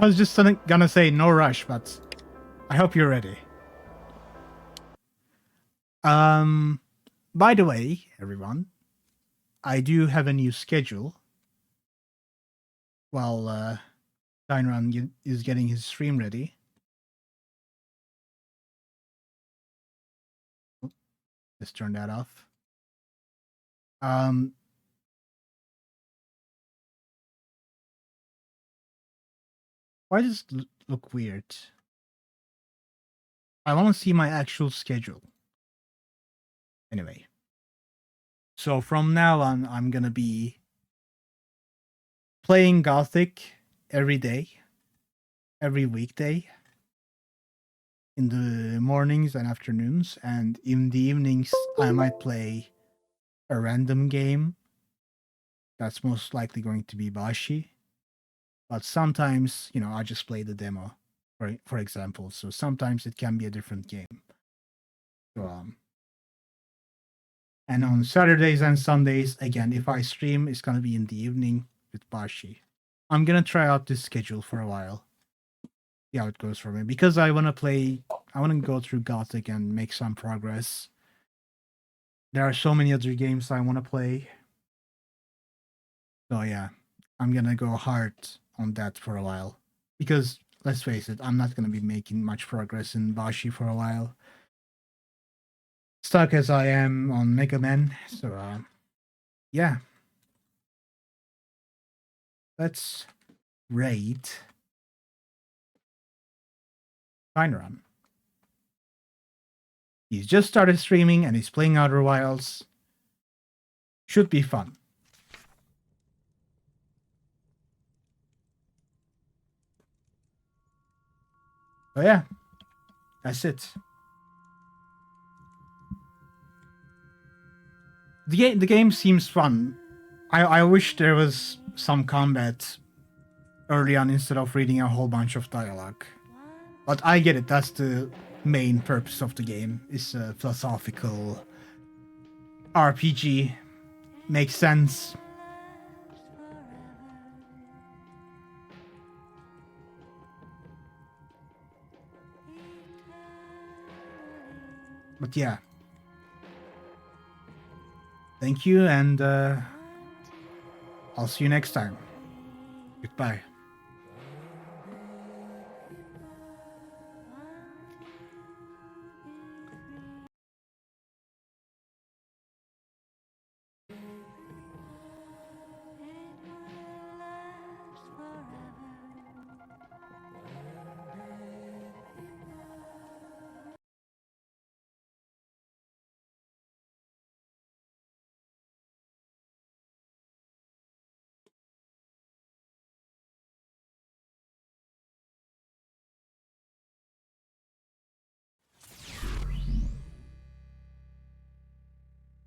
I was just gonna say no rush, but I hope you're ready. By the way, everyone, I do have a new schedule while Dynran is getting his stream ready. Let's turn that off. Why does it look weird? I want to see my actual schedule. Anyway. So from now on, I'm gonna be playing Gothic every day, every weekday, in the mornings and afternoons, and in the evenings, I might play a random game. That's most likely going to be Bashi. But sometimes, I just play the demo, for example. So sometimes it can be a different game. So, and on Saturdays and Sundays, again, if I stream, it's gonna be in the evening with Bashi. I'm gonna try out this schedule for a while. See how it goes for me. Because I wanna go through Gothic and make some progress. There are so many other games I wanna play. So yeah, I'm gonna go hard on that for a while. Because let's face it, I'm not gonna be making much progress in Bashi for a while. Stuck as I am on Mega Man, so yeah. Let's raid Run. He's just started streaming and he's playing Outer Wilds. Should be fun. So yeah, that's it. The game seems fun. I wish there was some combat early on instead of reading a whole bunch of dialogue. But I get it, that's the main purpose of the game. It's a philosophical RPG. Makes sense. But yeah. Thank you, and I'll see you next time. Goodbye.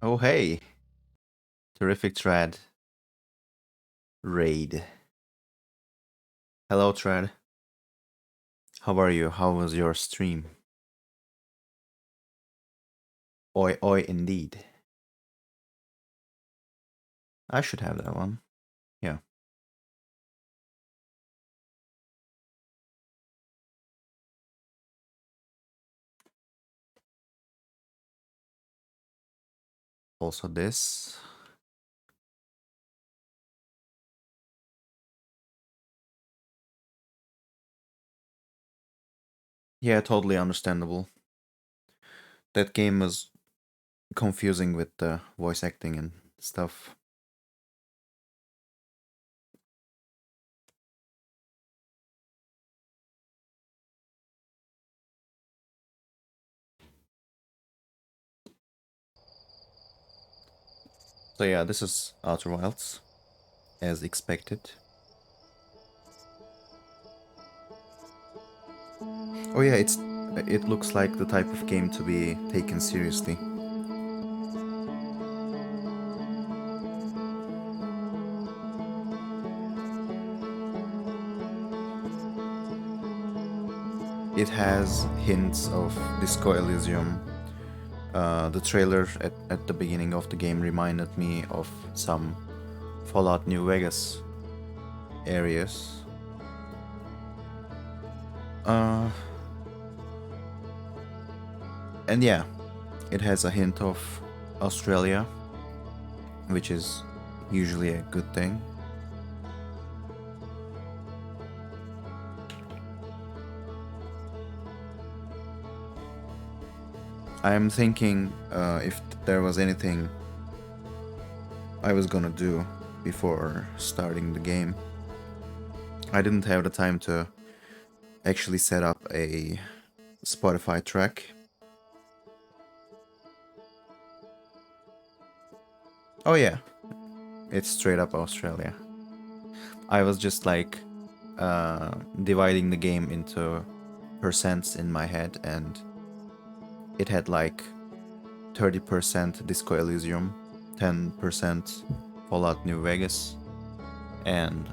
Oh, hey. Terrific Trad. Raid. Hello, Trad. How are you? How was your stream? Oi, oi, indeed. I should have that one. Yeah. Also this. Yeah, totally understandable. That game was confusing with the voice acting and stuff. So yeah, this is Outer Wilds, as expected. Oh yeah, it looks like the type of game to be taken seriously. It has hints of Disco Elysium. The trailer at the beginning of the game reminded me of some Fallout New Vegas areas. Uh, and yeah, it has a hint of Australia, which is usually a good thing. I'm thinking if there was anything I was gonna do before starting the game. I didn't have the time to actually set up a Spotify track. Oh yeah, it's straight up Australia. I was just like dividing the game into percents in my head, and it had like 30% Disco Elysium, 10% Fallout New Vegas, and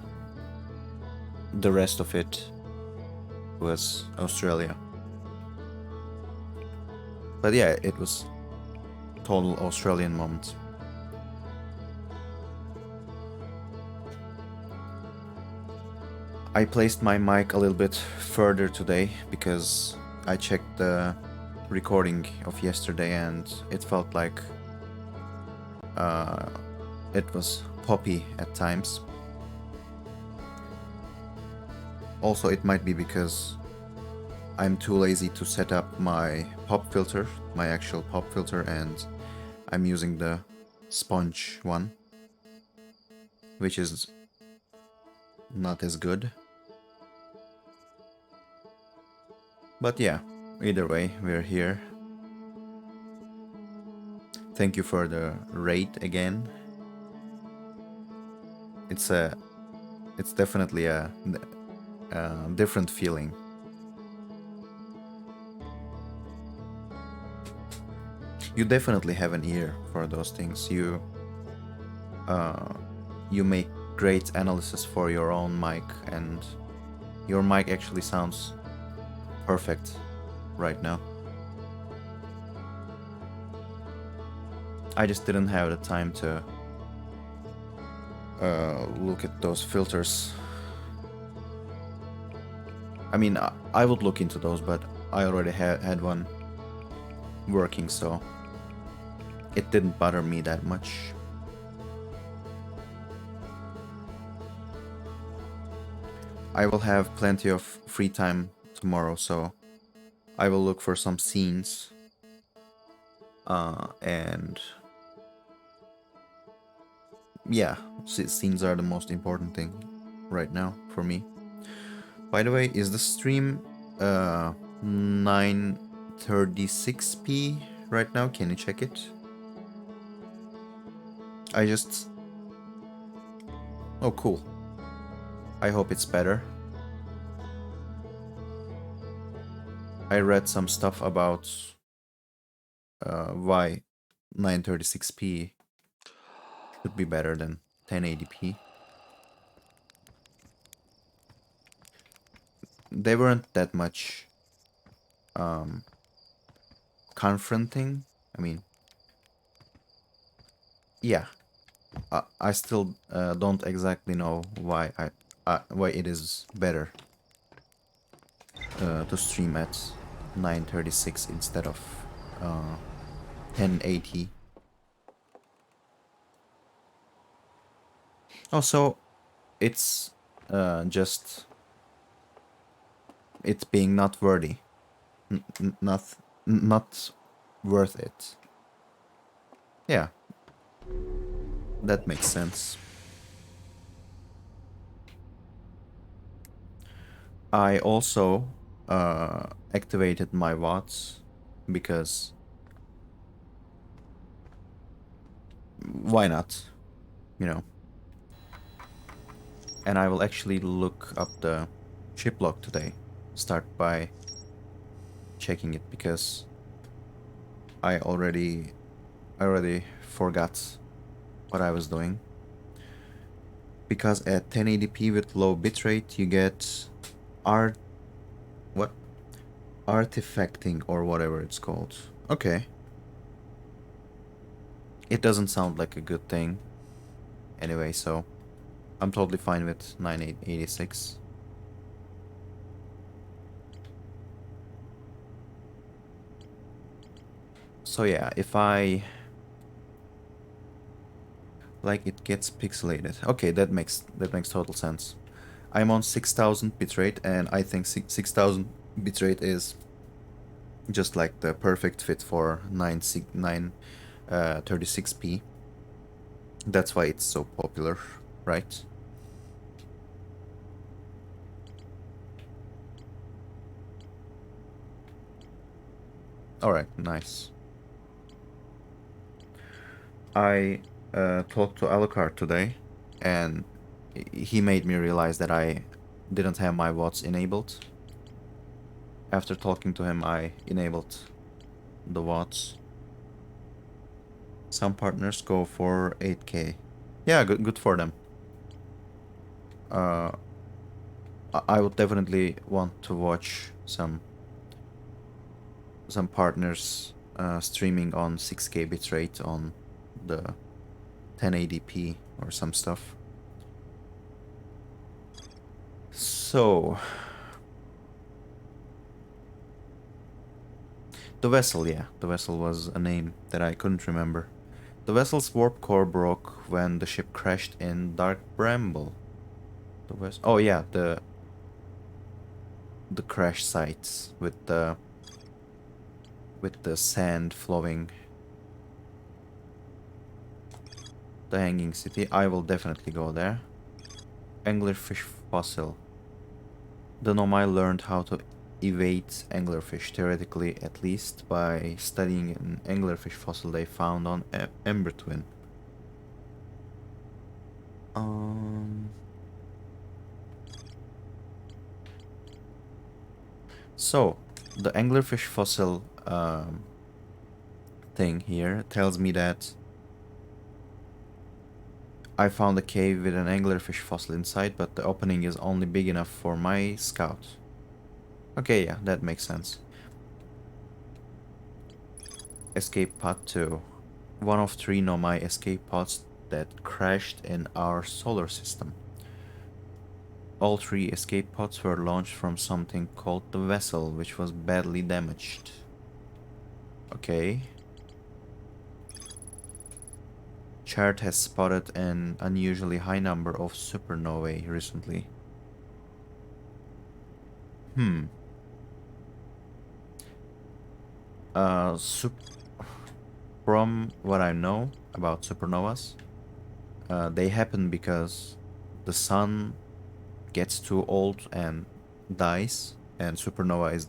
the rest of it was Australia. But yeah, it was total Australian moment. I placed my mic a little bit further today because I checked the recording of yesterday and it felt like it was poppy at times. Also, it might be because I'm too lazy to set up my pop filter, my actual pop filter, and I'm using the sponge one, which is not as good. But yeah, either way, we're here. Thank you for the raid again. It's definitely a different feeling. You definitely have an ear for those things. You make great analysis for your own mic, and your mic actually sounds perfect right now. I just didn't have the time to look at those filters. I mean, I would look into those, but I already had one working, so it didn't bother me that much. I will have plenty of free time tomorrow, so I will look for some scenes. And yeah, scenes are the most important thing right now for me. By the way, is the stream 936p right now? Can you check it? Oh, cool. I hope it's better. I read some stuff about why 936p should be better than 1080p. They weren't that much confronting. I mean, yeah, I still don't exactly know why why it is better to stream at 936 instead of 1080. Also, it's just it being not worthy, not worth it. Yeah, that makes sense. I also activated my watts because why not, you know? And I will actually look up the ship log today. Start by checking it because I already forgot what I was doing. Because at 1080p with low bitrate you get artifacting or whatever it's called. Okay. It doesn't sound like a good thing. Anyway, so I'm totally fine with 986. So yeah, if I like it gets pixelated. Okay, that makes total sense. I'm on 6000 bitrate and I think 6000 bitrate is just like the perfect fit for 36p. That's why it's so popular, right? Alright, nice. I talked to Alucard today, and he made me realize that I didn't have my watts enabled. After talking to him, I enabled the watts. Some partners go for 8K. Yeah, good for them. Uh, I would definitely want to watch some partners streaming on 6K bitrate on the 1080p or some stuff. So, the vessel, yeah, the vessel was a name that I couldn't remember. The vessel's warp core broke when the ship crashed in Dark Bramble. Oh yeah, the crash sites with the sand flowing. The Hanging City. I will definitely go there. Anglerfish fossil. The Nomai learned how to evade anglerfish, theoretically at least, by studying an anglerfish fossil they found on Ember Twin. Um. So, the anglerfish fossil thing here tells me that I found a cave with an anglerfish fossil inside, but the opening is only big enough for my scout. Okay, yeah, that makes sense. Escape pod 2. One of 3 Nomai escape pods that crashed in our solar system. All 3 escape pods were launched from something called the vessel, which was badly damaged. Okay. Chart has spotted an unusually high number of supernovae recently. Hmm. Uh, from what I know about supernovas, they happen because the sun gets too old and dies, and supernova is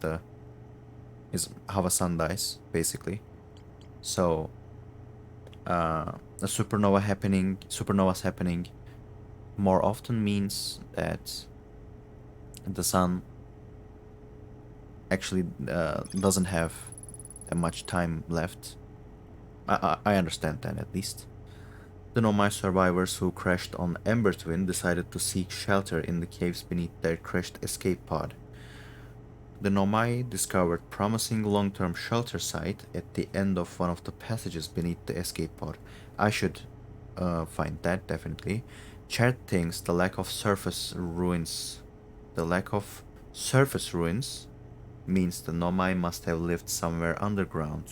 how a sun dies, basically. So, a supernovas happening more often means that the sun actually doesn't have that much time left. I understand that at least. The Nomai survivors who crashed on Ember Twin decided to seek shelter in the caves beneath their crashed escape pod. The Nomai discovered promising long-term shelter site at the end of one of the passages beneath the escape pod. I should find that definitely. Chad thinks the lack of surface ruins means the Nomai must have lived somewhere underground.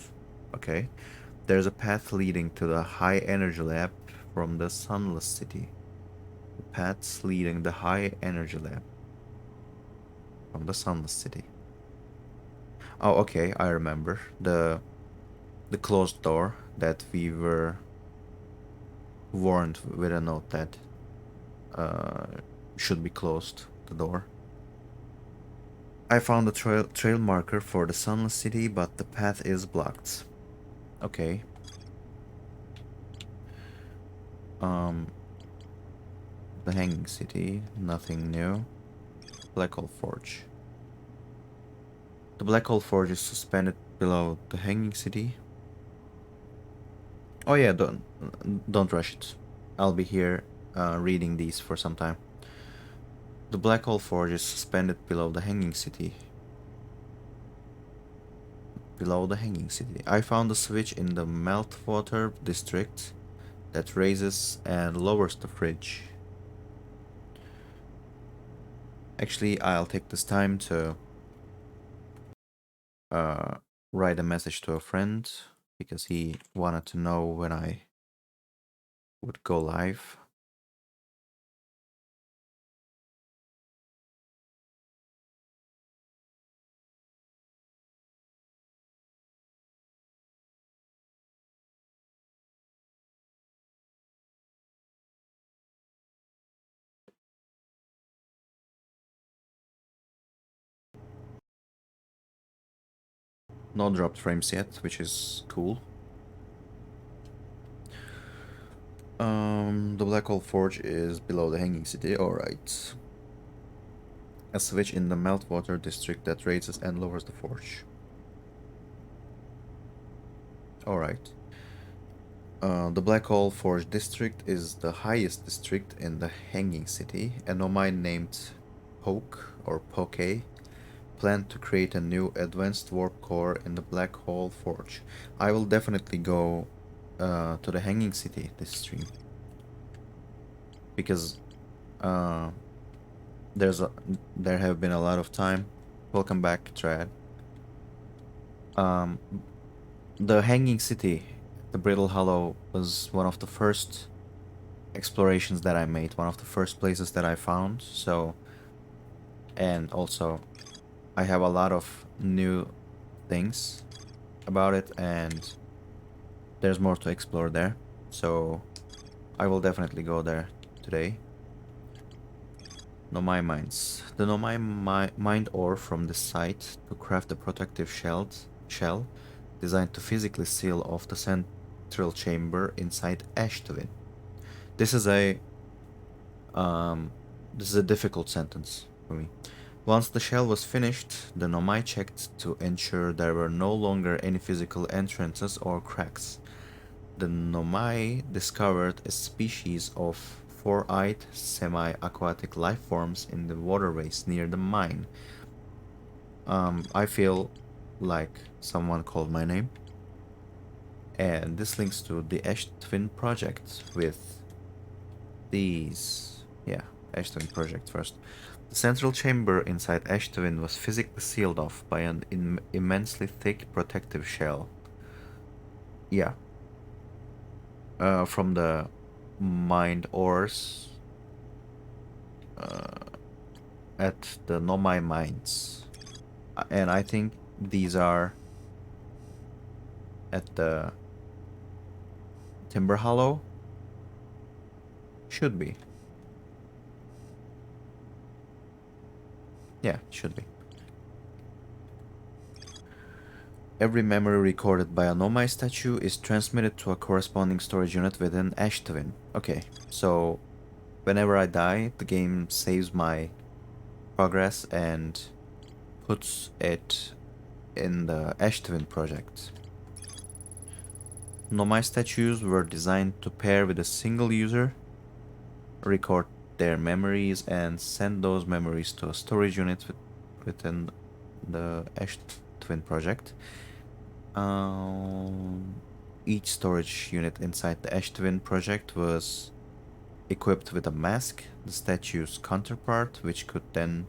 Okay. There's a path leading to the high energy lab from the Sunless City. The paths leading the high energy lab from the Sunless City. Oh, okay, I remember. The closed door that we were warned with a note that uh, should be closed, the door. I found a trail marker for the Sunless City, but the path is blocked. Okay. Um, the Hanging City, nothing new. Black Hole Forge. The Black Hole Forge is suspended below the Hanging City. Oh yeah, don't rush it. I'll be here reading these for some time. The Black Hole Forge is suspended below the Hanging City. Below the Hanging City. I found a switch in the Meltwater district that raises and lowers the fridge. Actually, I'll take this time to write a message to a friend because he wanted to know when I would go live. No dropped frames yet, which is cool. The Black Hole Forge is below the Hanging City, alright. A switch in the Meltwater district that raises and lowers the forge. Alright. The Black Hole Forge district is the highest district in the Hanging City. A Nomai named Poke or Poke planned to create a new advanced warp core in the Black Hole Forge. I will definitely go to the Hanging City this stream because uh, there have been a lot of time. Welcome back, Trad. Um, the Hanging City, the Brittle Hollow, was one of the first explorations that I made, one of the first places that I found. So, and also, I have a lot of new things about it, and there's more to explore there. So, I will definitely go there today. Nomai Mines. The Nomai mined ore from the site to craft the protective shell designed to physically seal off the central chamber inside Ash Twin. This is a this is a difficult sentence for me. Once the shell was finished, the Nomai checked to ensure there were no longer any physical entrances or cracks. The Nomai discovered a species of four-eyed semi-aquatic life forms in the waterways near the mine. I feel like someone called my name. And this links to the Ash Twin project with these. Yeah, Ash Twin project first. The central chamber inside Ash Twin was physically sealed off by an immensely thick protective shell. Yeah. From the mined ores at the Nomai mines. And I think these are at the Timber Hollow. Should be. Yeah, should be. Every memory recorded by a Nomai statue is transmitted to a corresponding storage unit within Ash Twin. Okay, so whenever I die, the game saves my progress and puts it in the Ash Twin project. Nomai statues were designed to pair with a single user, record their memories, and send those memories to a storage unit within the Ash Twin project. Each storage unit inside the Ash Twin project was equipped with a mask, the statue's counterpart, which could then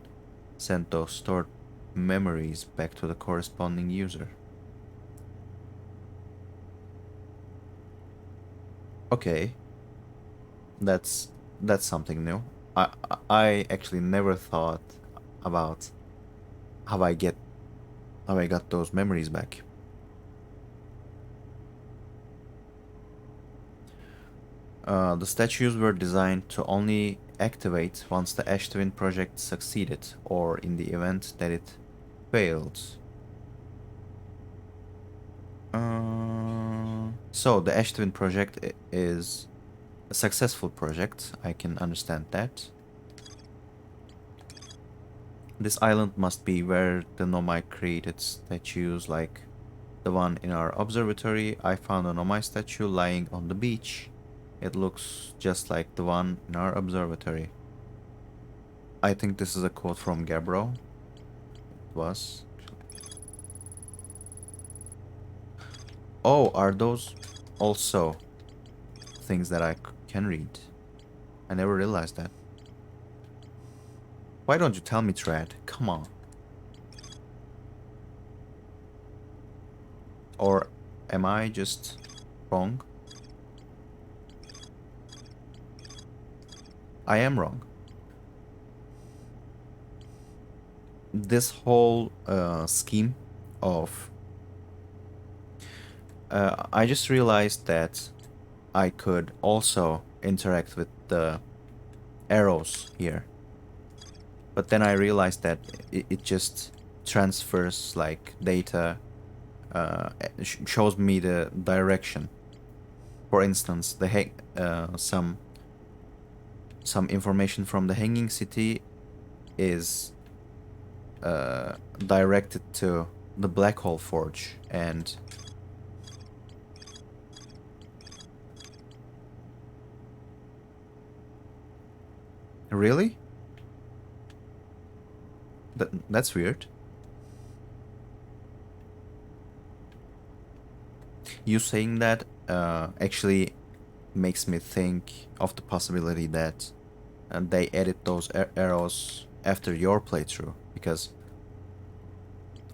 send those stored memories back to the corresponding user. Okay, that's something new. I actually never thought about how I got those memories back. The statues were designed to only activate once the Ash Twin project succeeded, or in the event that it failed. So the Ash Twin project is a successful project. I can understand that. This island must be where the Nomai created statues like the one in our observatory. I found a Nomai statue lying on the beach. It looks just like the one in our observatory. I think this is a quote from Gabbro. It was. Oh, are those also things that I can read? I never realized that. Why don't you tell me, Trad? Come on. Or Am I just wrong? I am wrong. This whole scheme of... I just realized that I could also interact with the arrows here. But then I realized that it just transfers like data, shows me the direction. For instance, some information from the Hanging City is directed to the Black Hole Forge, and really? That's weird. You saying that actually makes me think of the possibility that they edit those arrows after your playthrough, because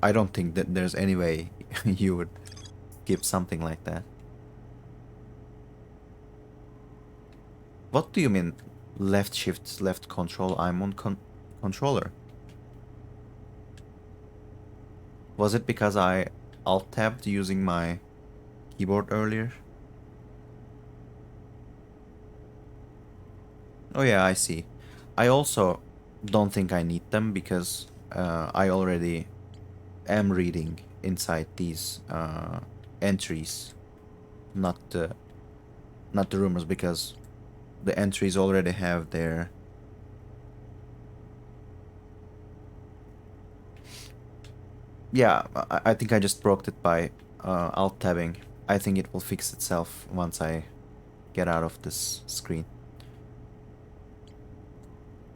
I don't think that there's any way you would give something like that. What do you mean left shift, left control? I'm on controller. Was it because I alt tabbed using my keyboard earlier? Oh yeah, I see. I also don't think I need them because I already am reading inside these entries, not the rumors, because the entries already have their... Yeah, I think I just broke it by alt tabbing. I think it will fix itself once I get out of this screen.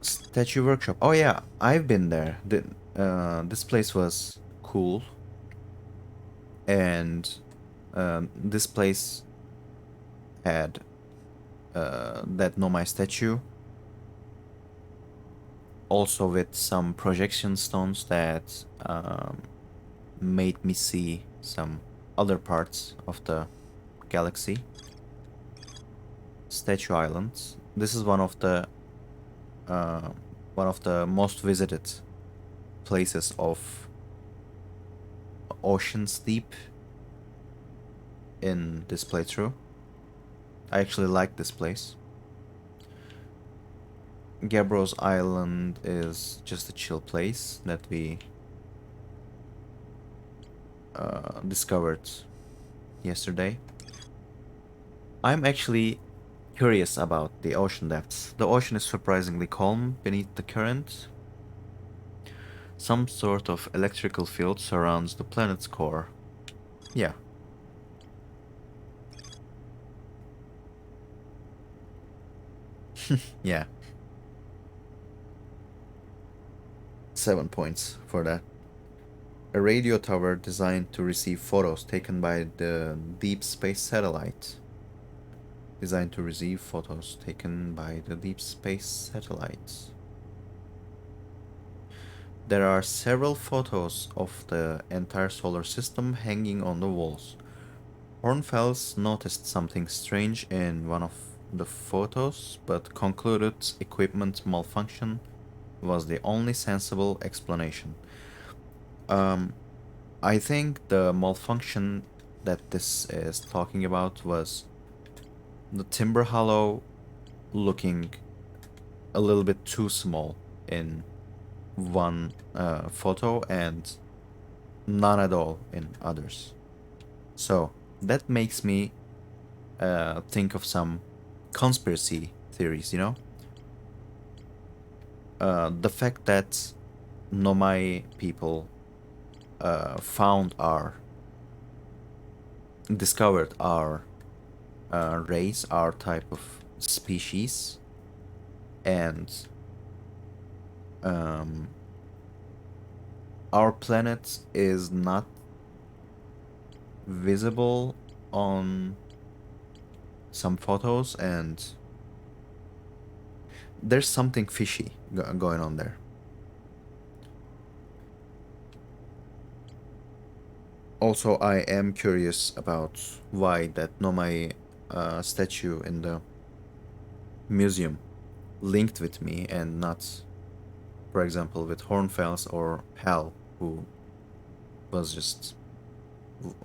Statue Workshop. Oh yeah, I've been there. This place was cool, and this place had that Nomai statue, also with some projection stones that made me see some other parts of the galaxy. Statue Island. This is one of the most visited places of Ocean's Deep in this playthrough. I actually like this place. Gabbros Island is just a chill place that we discovered yesterday. I'm actually curious about the ocean depths. The ocean is surprisingly calm beneath the current. Some sort of electrical field surrounds the planet's core. Yeah. Yeah. 7 points for that. A radio tower designed to receive photos taken by the Deep Space Satellite. Designed to receive photos taken by the Deep Space Satellite. There are several photos of the entire solar system hanging on the walls. Hornfels noticed something strange in one of the photos, but concluded equipment malfunction was the only sensible explanation. I think the malfunction that this is talking about was the Timber Hollow looking a little bit too small in one photo and none at all in others. So that makes me think of some conspiracy theories, you know? The fact that Nomai people discovered our race, our type of species, and our planet is not visible on some photos, and there's something fishy going on there. Also, I am curious about why that Nomai statue in the museum linked with me and not, for example, with Hornfels or Hal, who was just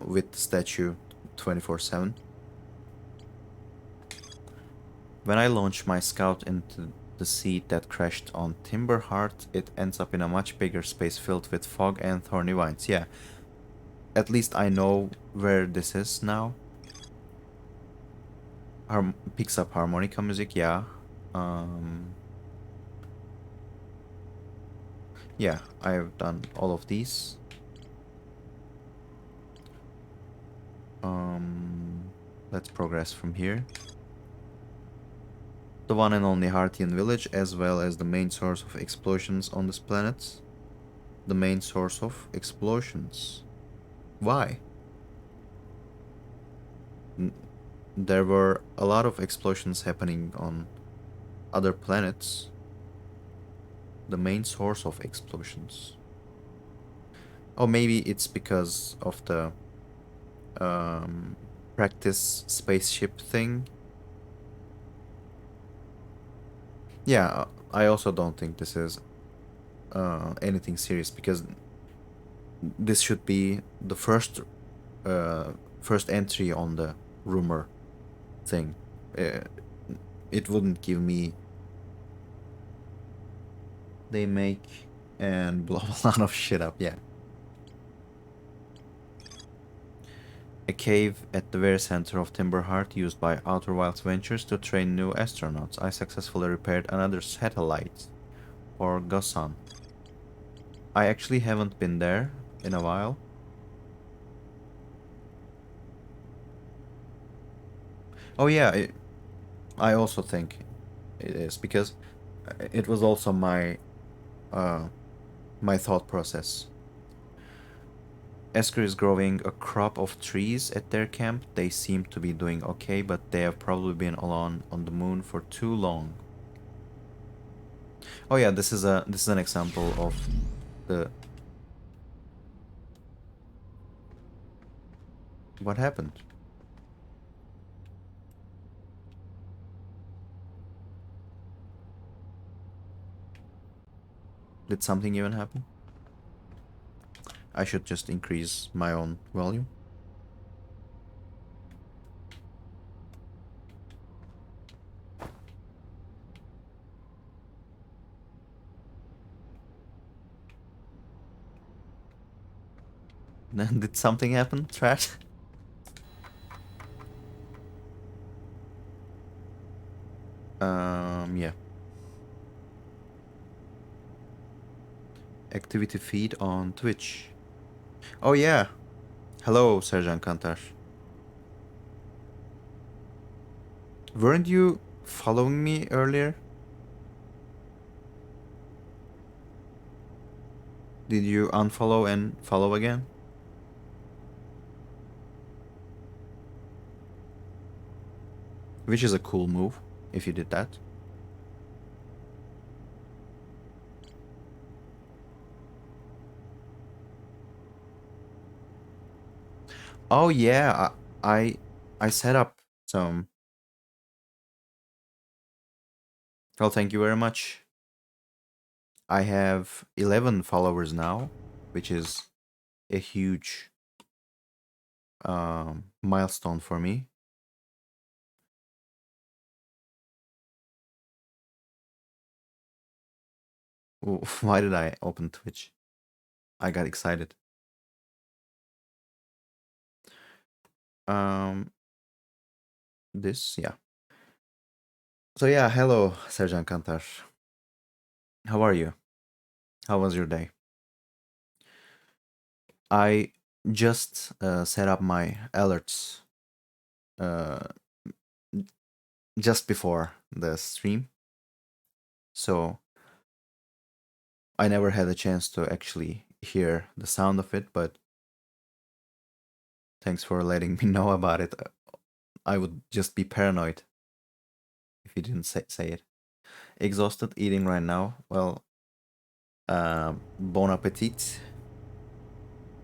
with the statue 24/7. When I launch my scout into the seed that crashed on Timberheart, it ends up in a much bigger space filled with fog and thorny vines. Yeah, at least I know where this is now. Picks up harmonica music, yeah. Um, yeah, I've done all of these. Um, let's progress from here. The one and only Hartian village, as well as the main source of explosions on this planet. The main source of explosions. Why? There were a lot of explosions happening on other planets. The main source of explosions. Oh, maybe it's because of the um, practice spaceship thing. Yeah, I also don't think this is anything serious because this should be the uh, first entry on the rumor thing. Uh, it wouldn't give me. They make and blow a lot of shit up. Yeah. A cave at the very center of Timberheart used by Outer Wilds Ventures to train new astronauts. I successfully repaired another satellite for Gosan. I actually haven't been there in a while. Oh yeah, I also think it is because it was also uh my thought process. Esker is growing a crop of trees at their camp. They seem to be doing okay, but they have probably been alone on the moon for too long. Oh yeah, this is an example of the what happened. Did something even happen? I should just increase my own volume. Did something happen, Trash? Yeah. Activity feed on Twitch. Oh yeah. Hello, Serjan Kantar. Weren't you following me earlier? Did you unfollow and follow again? Which is a cool move, if you did that. Oh yeah, I set up some. Well, thank you very much. I have 11 followers now, which is a huge milestone for me. Why did I open Twitch? I got excited. Um, this, yeah. So yeah, hello, Serjan Kantar. How are you? How was your day? I just set up my alerts uh, just before the stream, so I never had a chance to actually hear the sound of it. But thanks for letting me know about it. I would just be paranoid if you didn't say it. Exhausted, eating right now. Well, bon appetit.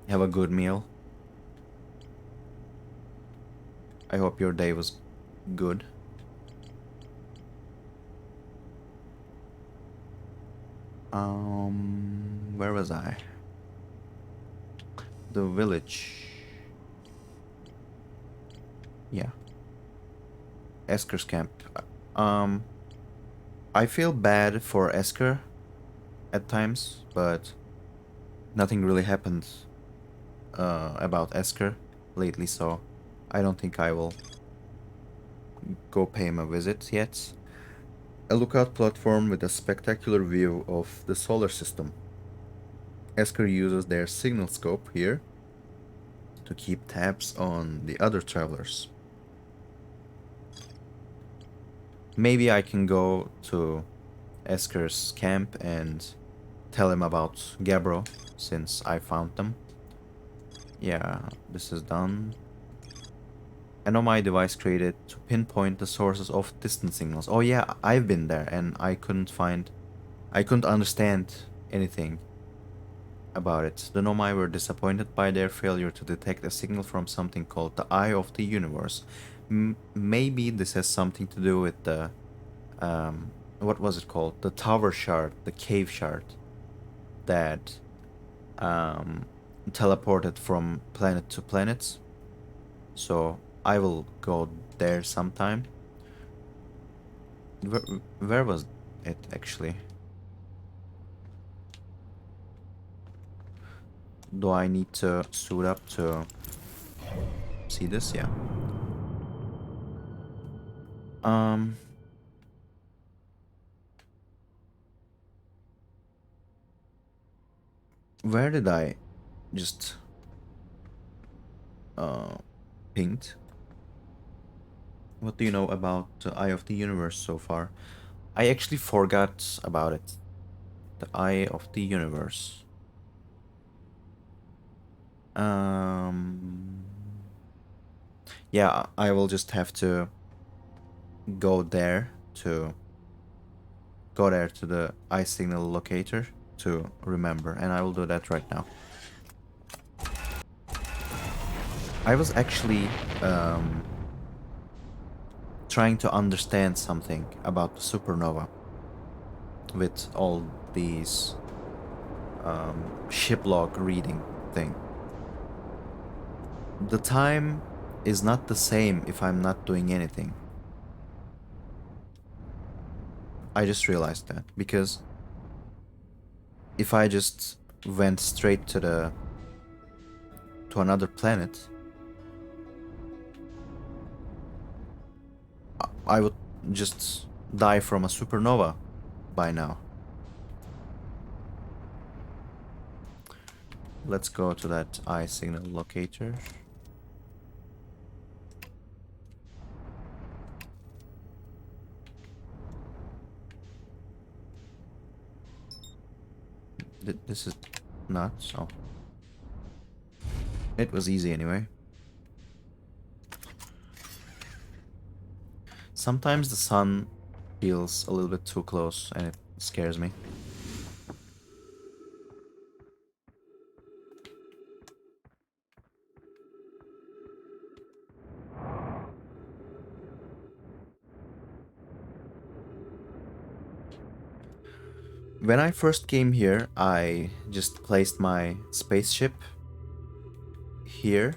Have a good meal. I hope your day was good. Where was I? The village. Yeah. Esker's camp. Um, I feel bad for Esker at times, but nothing really happened about Esker lately, so I don't think I will go pay him a visit yet. A lookout platform with a spectacular view of the solar system. Esker uses their signal scope here to keep tabs on the other travelers. Maybe I can go to Esker's camp and tell him about Gabbro, since I found them. Yeah, this is done. An my device created to pinpoint the sources of distant signals. Oh yeah, I've been there and I couldn't understand anything about it. The Nomai were disappointed by their failure to detect a signal from something called the Eye of the Universe. Maybe this has something to do with the what was it called? The tower shard, the cave shard that um, teleported from planet to planet. So I will go there sometime. Where, where was it actually? Do I need to suit up to see this? Yeah. Um, where did I just uh pinged? What do you know about the Eye of the Universe so far? I actually forgot about it. The Eye of the Universe. Um, yeah, I will just have to go there to the eye signal locator to remember, and I will do that right now. I was actually trying to understand something about the supernova with all these ship log reading thing. The time is not the same if I'm not doing anything. I just realized that because if I just went straight to another planet, I would just die from a supernova by now. Let's go to that eye signal locator. This is nuts. Oh. It was easy anyway. Sometimes the sun feels a little bit too close and it scares me. When I first came here, I just placed my spaceship here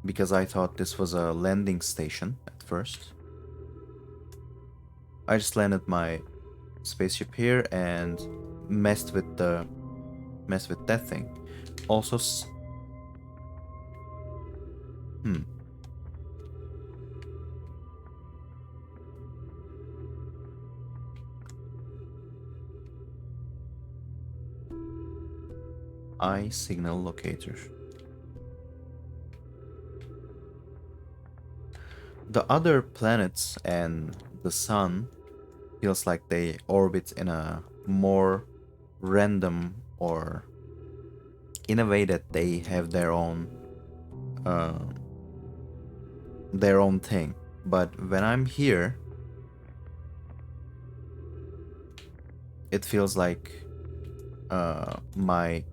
because I thought this was a landing station at first. I just landed my spaceship here and messed with that thing. Also, eye signal locator. The other planets and the sun feels like they orbit in a more random, or in a way that they have uh, their own thing. But when I'm here, it feels like my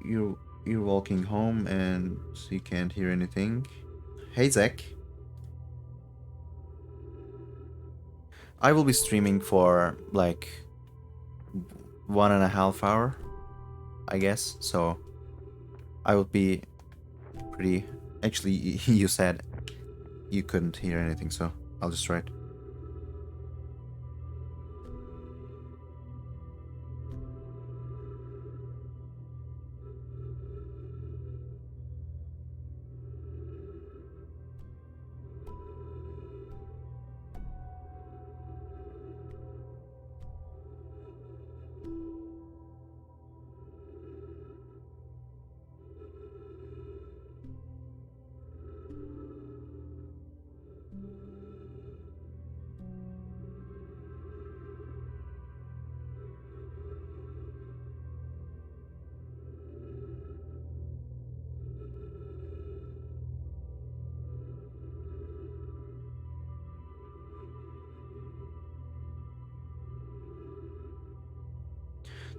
you're walking home and you can't hear anything. Hey Zach, I will be streaming for like 1.5 hour, I guess. So I would be pretty. Actually, you said you couldn't hear anything, so I'll just try it.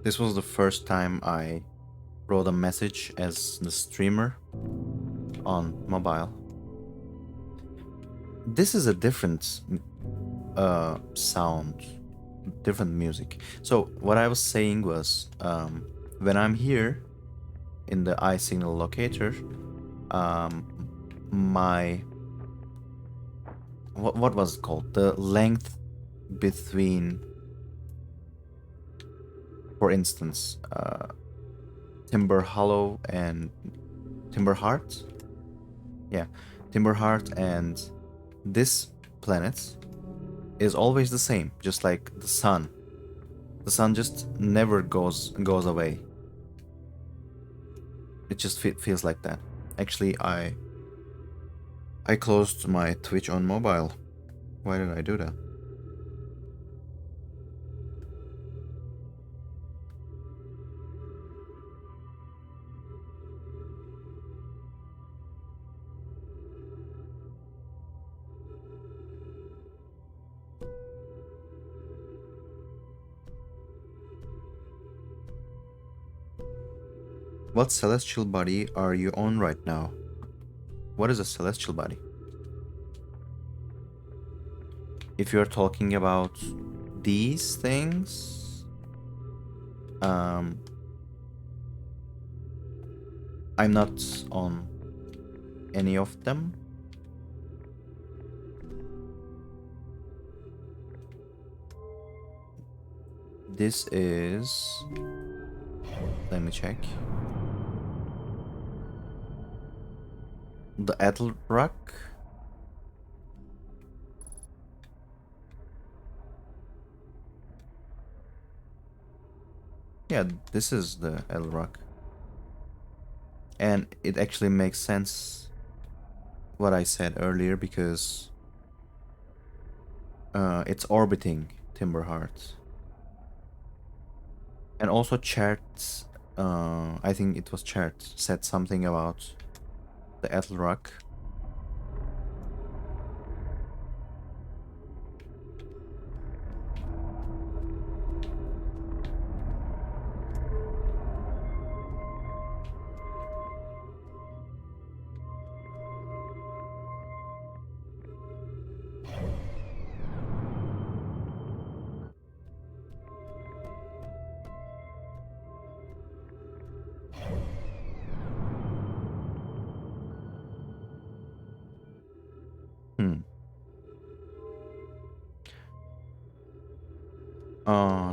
This was the first time I wrote a message as the streamer on mobile. This is a different sound, different music. So what I was saying was, when I'm here in the iSignal locator, my what was it called? The length between, for instance, Timber Hollow and Timber Heart. Yeah, Timber Heart and this planet is always the same, just like the sun. The sun just never goes away. It just feels like that. Actually, I closed my Twitch on mobile. Why did I do that? What celestial body are you on right now? What is a celestial body? If you're talking about these things, I'm not on any of them. This is... Let me check. The Edelrock. Yeah, this is the Edelrock. And it actually makes sense what I said earlier, because it's orbiting Timberheart. And also Chart, I think it was Chart, said something about the Edelrock.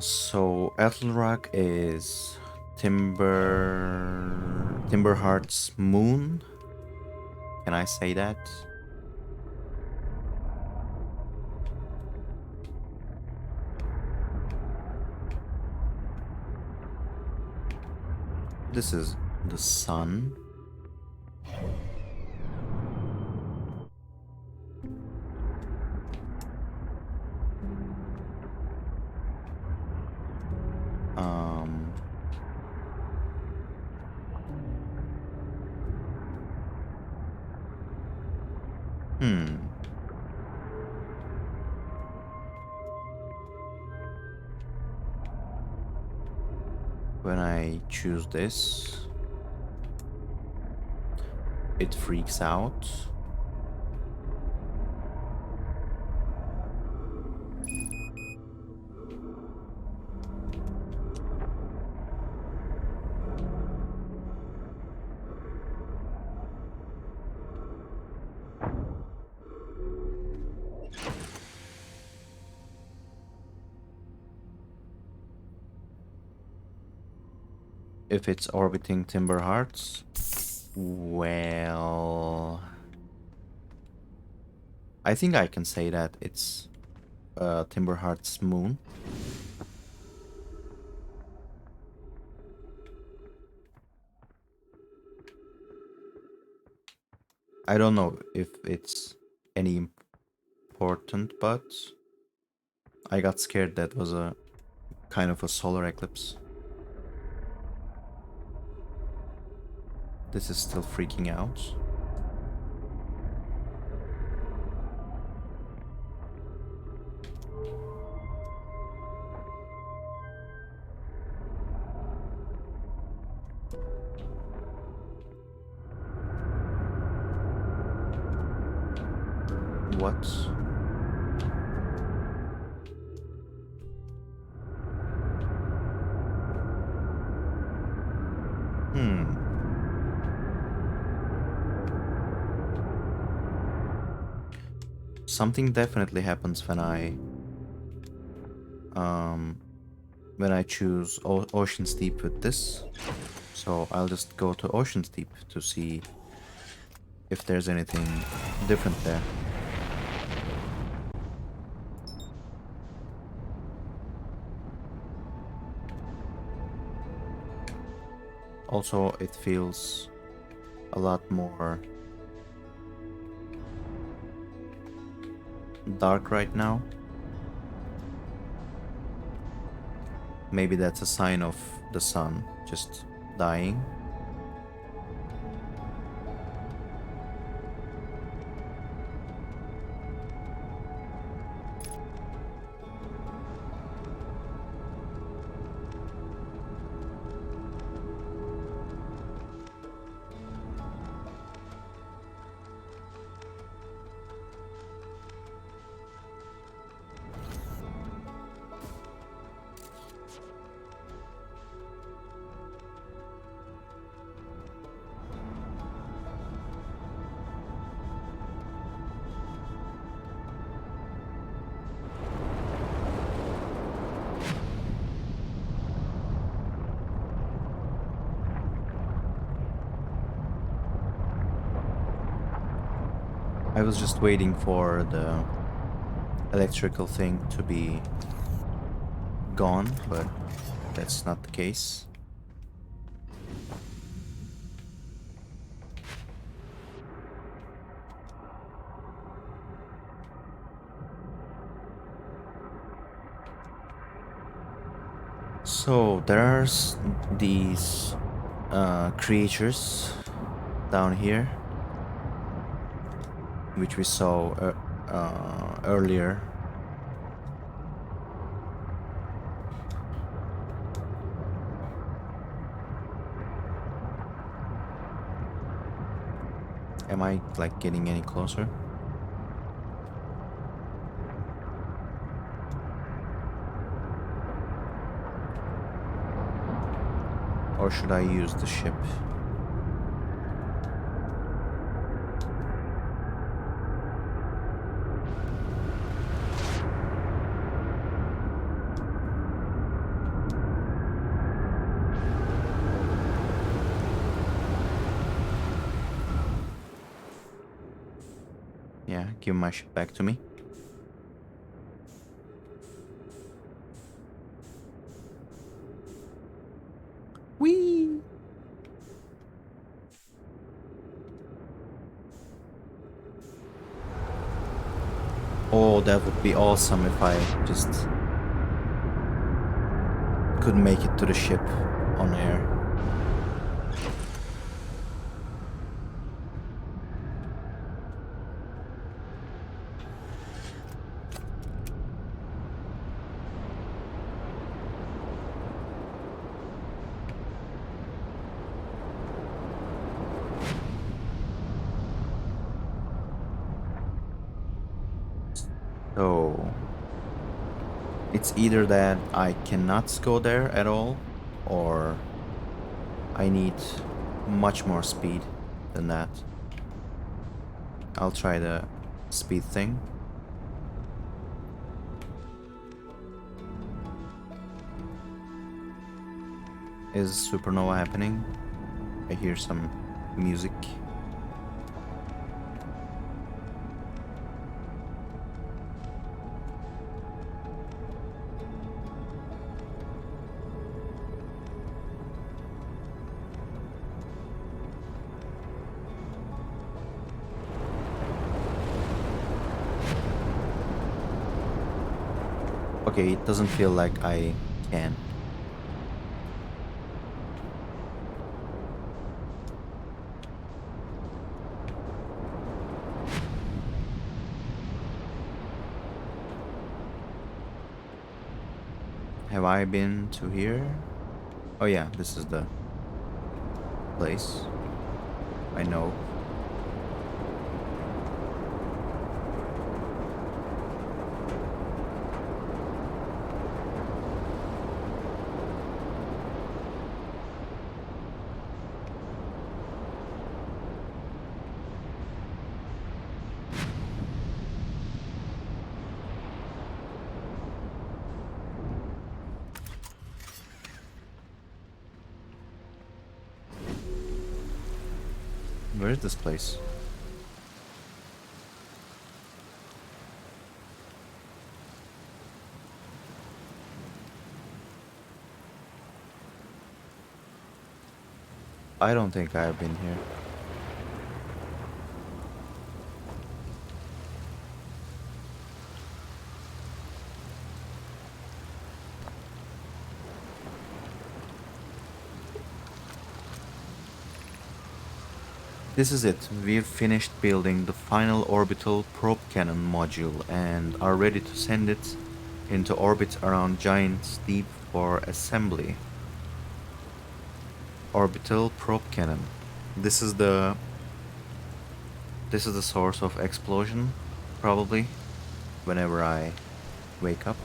So Edelrock is Timberheart's moon. Can I say that? This is the sun. When I choose this, it freaks out. If it's orbiting Timber Hearts, well, I think I can say that it's Timber Hearts moon. I don't know if it's any important, but I got scared that was a kind of a solar eclipse. This is still freaking out. What? Something definitely happens when I choose Ocean's Deep with this. So I'll just go to Ocean's Deep to see if there's anything different there. Also, it feels a lot more dark right now. Maybe that's a sign of the sun just dying. I was just waiting for the electrical thing to be gone, but that's not the case. So there's these creatures down here, which we saw earlier. Am I like getting any closer? Or should I use the ship? Yeah, give my ship back to me. Whee! Oh, that would be awesome if I just could make it to the ship on air. So it's either that I cannot go there at all, or I need much more speed than that. I'll try the speed thing. Is supernova happening? I hear some music. Okay, it doesn't feel like I can. Have I been to here? Oh yeah, this is the place. I know. Where is this place? I don't think I've been here. This is it. We've finished building the final orbital probe cannon module and are ready to send it into orbit around Giant Deep for assembly. Orbital probe cannon. This is the source of explosion, probably, whenever I wake up.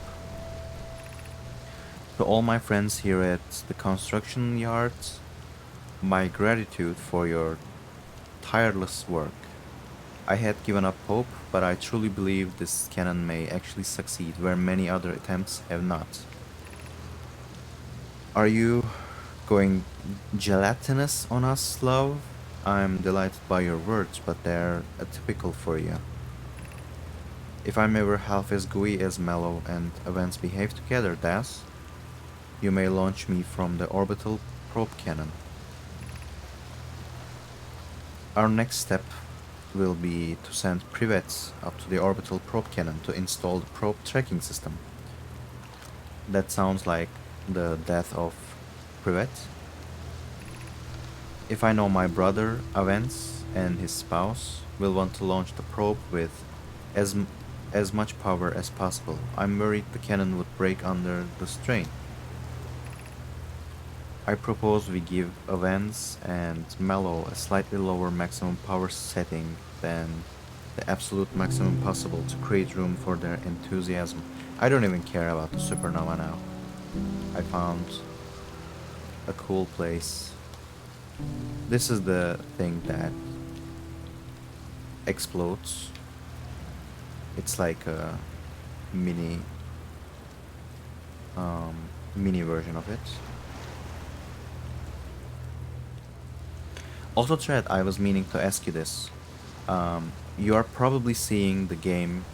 To all my friends here at the construction yards, my gratitude for your tireless work. I had given up hope, but I truly believe this cannon may actually succeed where many other attempts have not. Are you going gelatinous on us, love? I'm delighted by your words, but they're atypical for you. If I'm ever half as gooey as Mellow and Avance behave together, Das, you may launch me from the orbital probe cannon. Our next step will be to send Privet up to the orbital probe cannon to install the probe tracking system. That sounds like the death of Privet. If I know my brother, Avance, and his spouse will want to launch the probe with as, as much power as possible, I'm worried the cannon would break under the strain. I propose we give Avance and Mellow a slightly lower maximum power setting than the absolute maximum possible to create room for their enthusiasm. I don't even care about the supernova now. I found a cool place. This is the thing that explodes. It's like a mini mini version of it. Also, Tread, I was meaning to ask you this. You are probably seeing the game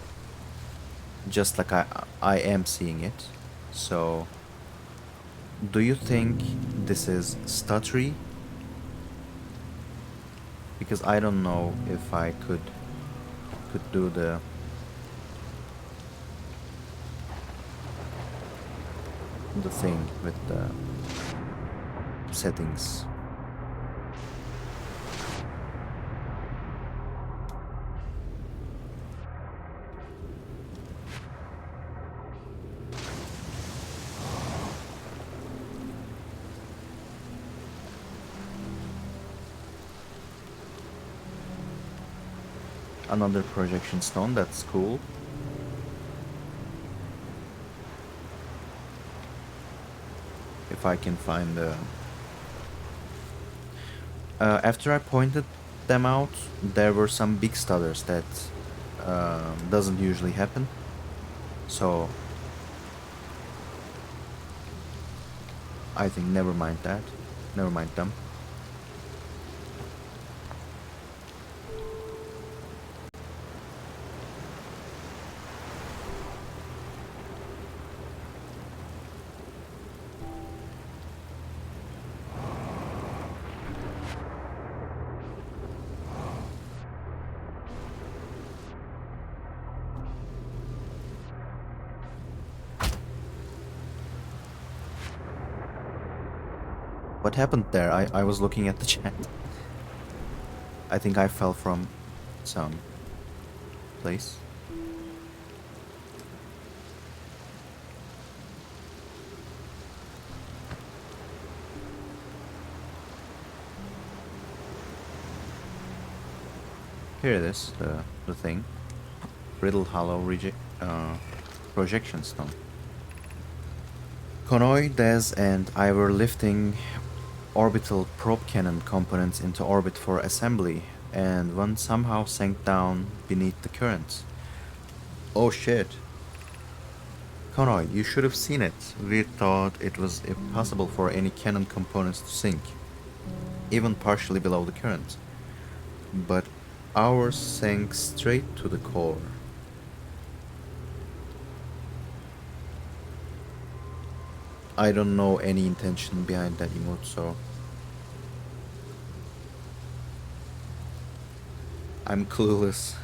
just like I am seeing it. So, do you think this is stuttery? Because I don't know if I could do the thing with the settings. Another projection stone, that's cool. if I can find the... after I pointed them out, there were some big stutters that doesn't usually happen. So I think never mind that. Never mind them. What happened there? I was looking at the chat. I think I fell from some place. Here it is, the thing. Brittle Hollow projection stone. Konoi, Dez, and I were lifting orbital probe cannon components into orbit for assembly, and one somehow sank down beneath the currents. Oh shit. Konoi, you should have seen it. We thought it was impossible for any cannon components to sink, even partially below the current. But ours sank straight to the core. I don't know any intention behind that emote, so I'm clueless.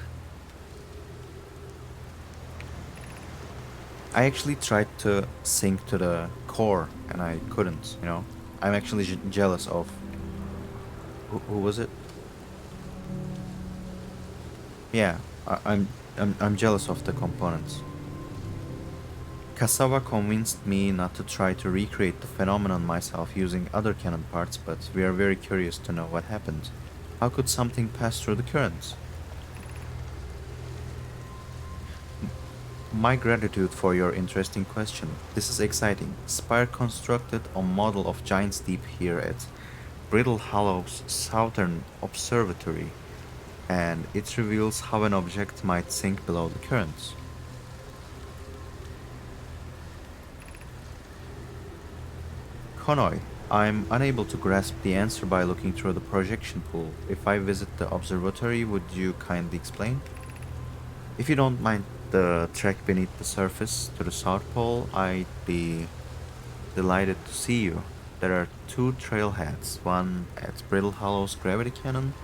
I actually tried to sink to the core and I couldn't, you know. I'm actually jealous of who was it? Yeah, I'm jealous of the components. Kasawa convinced me not to try to recreate the phenomenon myself using other cannon parts, but we are very curious to know what happened. How could something pass through the currents? My gratitude for your interesting question. This is exciting. Spire constructed a model of Giant's Deep here at Brittle Hollow's Southern Observatory, and it reveals how an object might sink below the currents. Konoi, I'm unable to grasp the answer by looking through the projection pool. If I visit the observatory, would you kindly explain? If you don't mind the trek beneath the surface to the South Pole, I'd be delighted to see you. There are two trailheads, one at Brittle Hollow's gravity cannon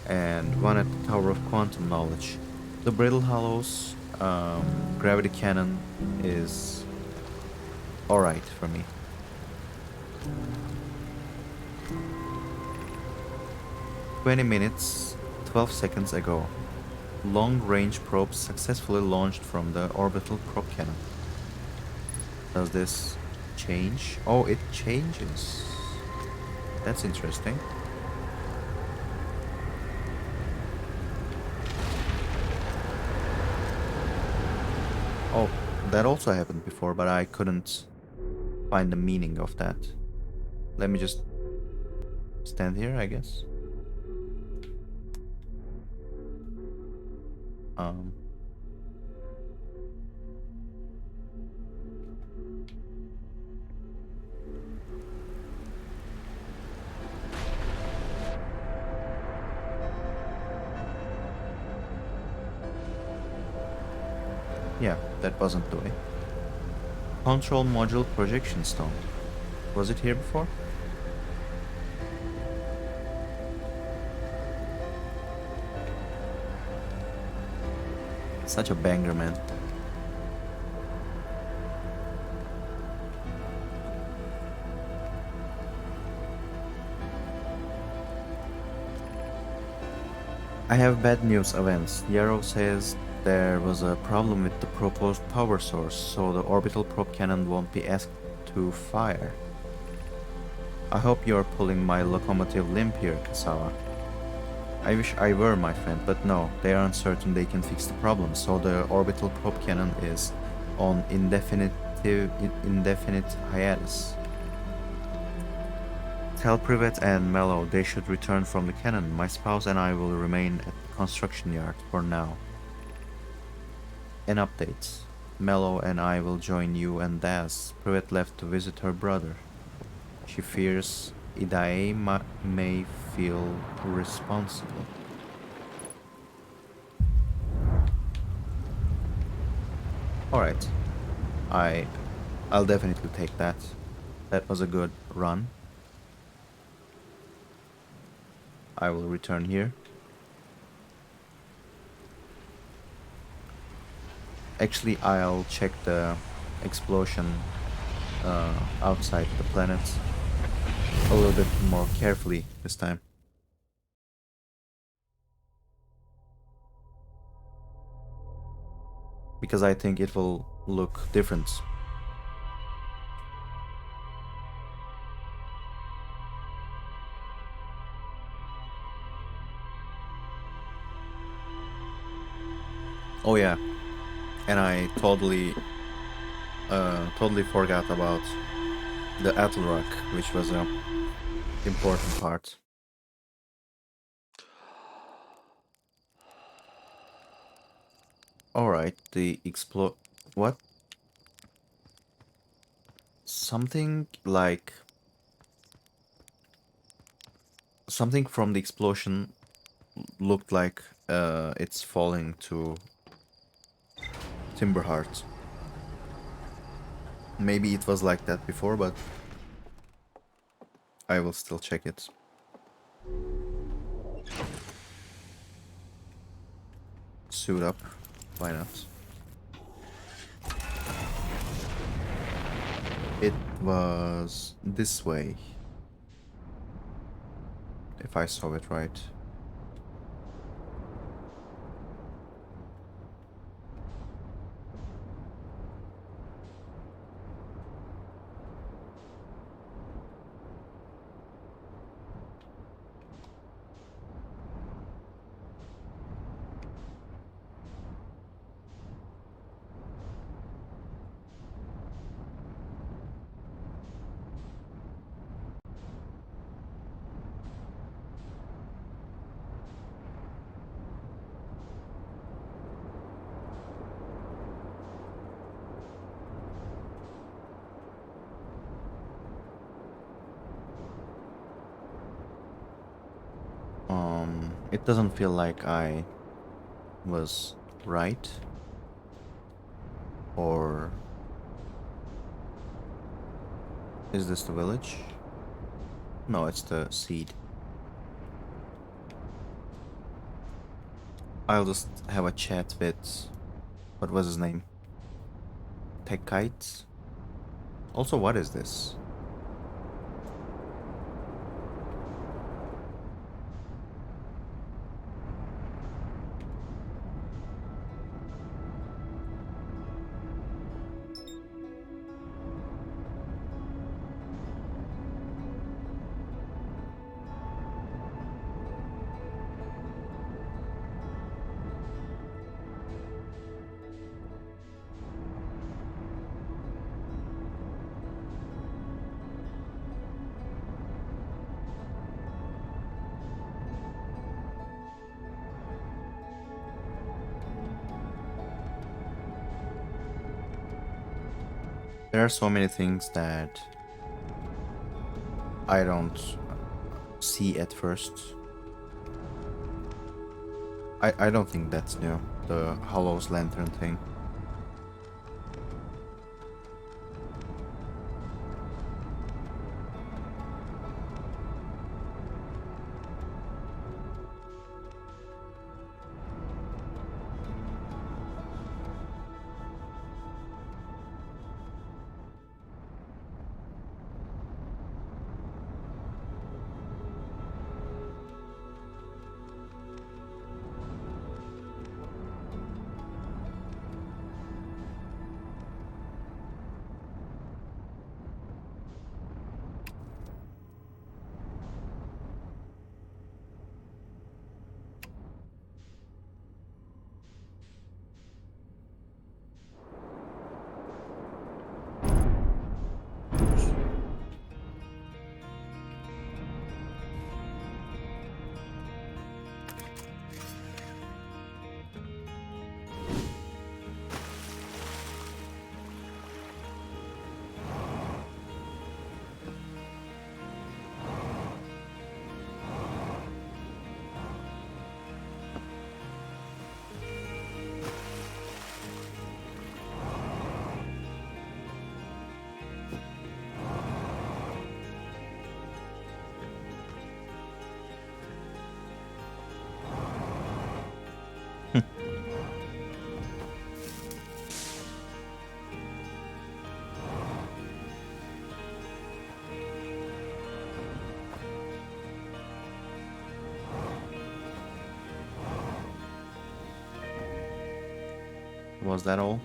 and one at the Tower of Quantum Knowledge. The Brittle Hollow's gravity cannon is alright for me. 20 minutes, 12 seconds ago. Long-range probes successfully launched from the orbital probe cannon. Does this change? Oh, it changes. That's interesting. Oh, that also happened before, but I couldn't find the meaning of that. Let me just stand here, I guess. Yeah, that wasn't the way. Control module projection stone. Was it here before? Such a banger, man. I have bad news, Avance. Yarrow says there was a problem with the proposed power source, so the orbital probe cannon won't be asked to fire. I hope you're pulling my locomotive limb here, Kasawa. I wish I were, my friend, but no, they are uncertain they can fix the problem, so the orbital probe cannon is on indefinite hiatus. Tell Privet and Mello they should return from the cannon. My spouse and I will remain at the construction yard for now. An update. Mello and I will join you and Daz. Privet left to visit her brother. She fears Idae may feel responsible. Alright. I'll definitely take that. That was a good run. I will return here. Actually, I'll check the explosion outside the planet a little bit more carefully this time. Because I think it will look different. Oh yeah, and I totally forgot about the Attlrock, which was a important part. Alright, the what? Something from the explosion looked like it's falling to Timberheart. Maybe it was like that before, but I will still check it. Suit up. Why not? It was this way. If I saw it right. It doesn't feel like I was right. Or is this the village? No, it's the seed. I'll just have a chat with what was his name? Tekite? Also, what is this? There are so many things that I don't see at first. I don't think that's new, the Hollow's lantern thing. Was that all?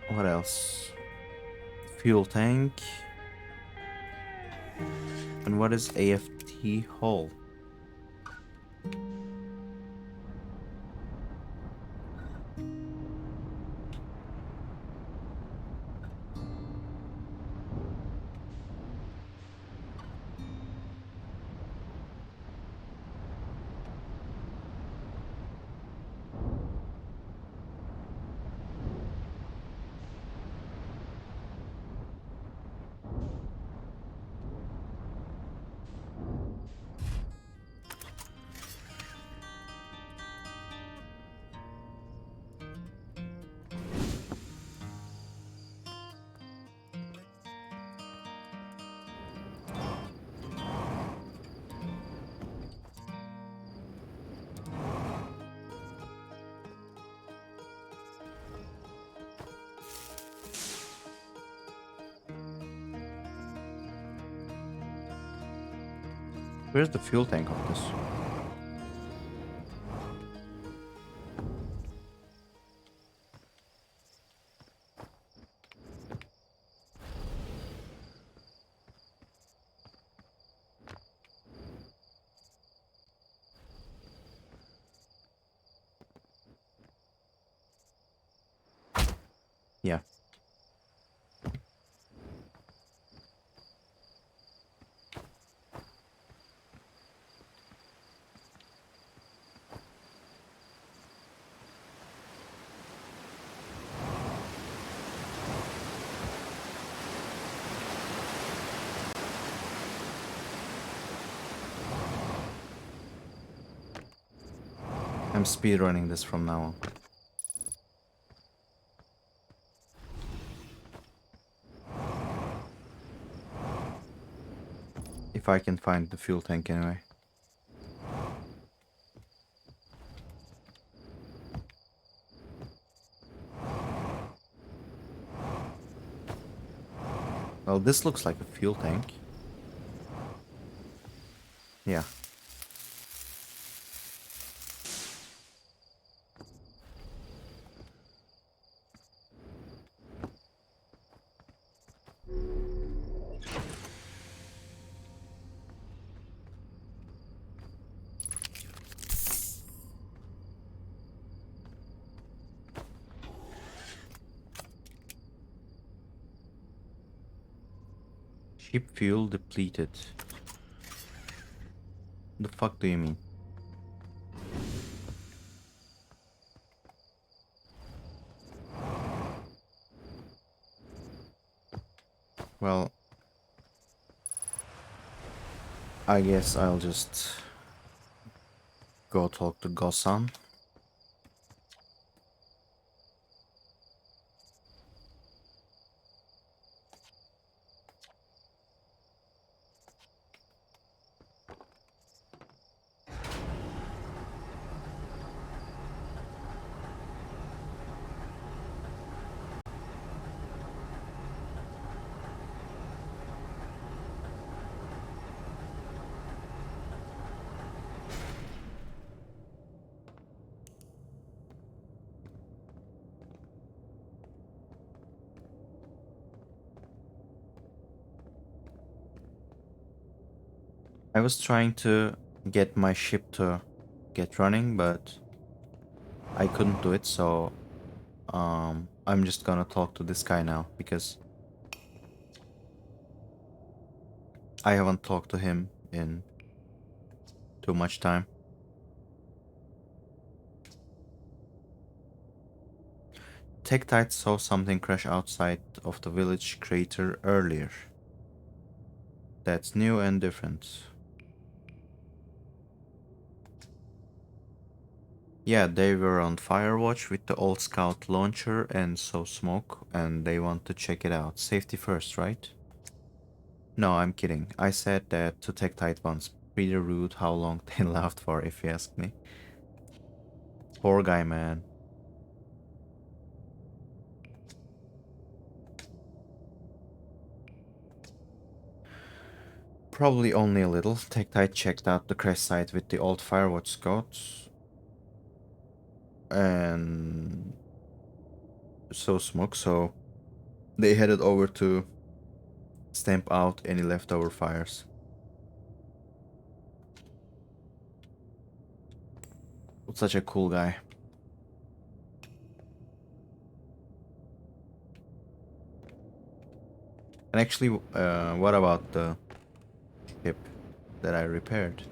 What else? Fuel tank. And what is AFT hull? Where's the fuel tank of this? Yeah. I'm speedrunning this from now on. If I can find the fuel tank anyway. Well, this looks like a fuel tank. Yeah. Ship fuel depleted. The fuck do you mean? Well, I guess I'll just go talk to Gosan. I was trying to get my ship to get running, but I couldn't do it, so I'm just gonna talk to this guy now because I haven't talked to him in too much time. Tektite saw something crash outside of the village crater earlier. That's new and different. Yeah, they were on Firewatch with the old scout launcher and saw smoke, and they want to check it out. Safety first, right? No, I'm kidding. I said that to Tektite once. Pretty rude how long they laughed for, if you ask me. Poor guy, man. Probably only a little. Tektite checked out the crash site with the old Firewatch scouts. And so Smoke, so they headed over to stamp out any leftover fires. Such a cool guy. And actually, what about the ship that I repaired?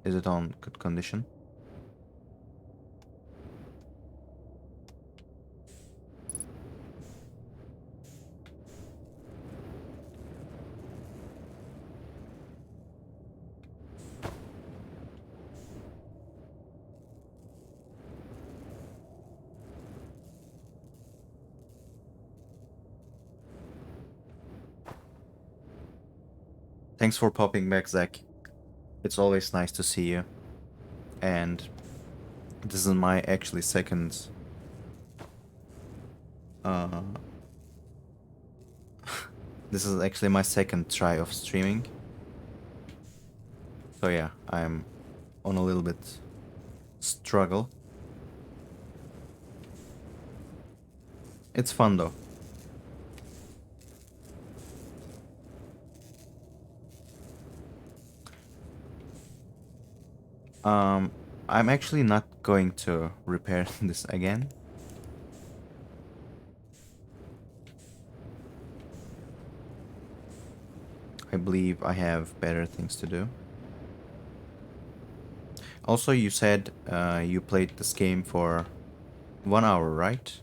Is it on good condition? Thanks for popping back, Zach. It's always nice to see you. And this is my actually second uh this is actually my second try of streaming. So yeah, I'm on a little bit struggle. It's fun though. I'm actually not going to repair this again. I believe I have better things to do. Also, you said you played this game for 1 hour, right?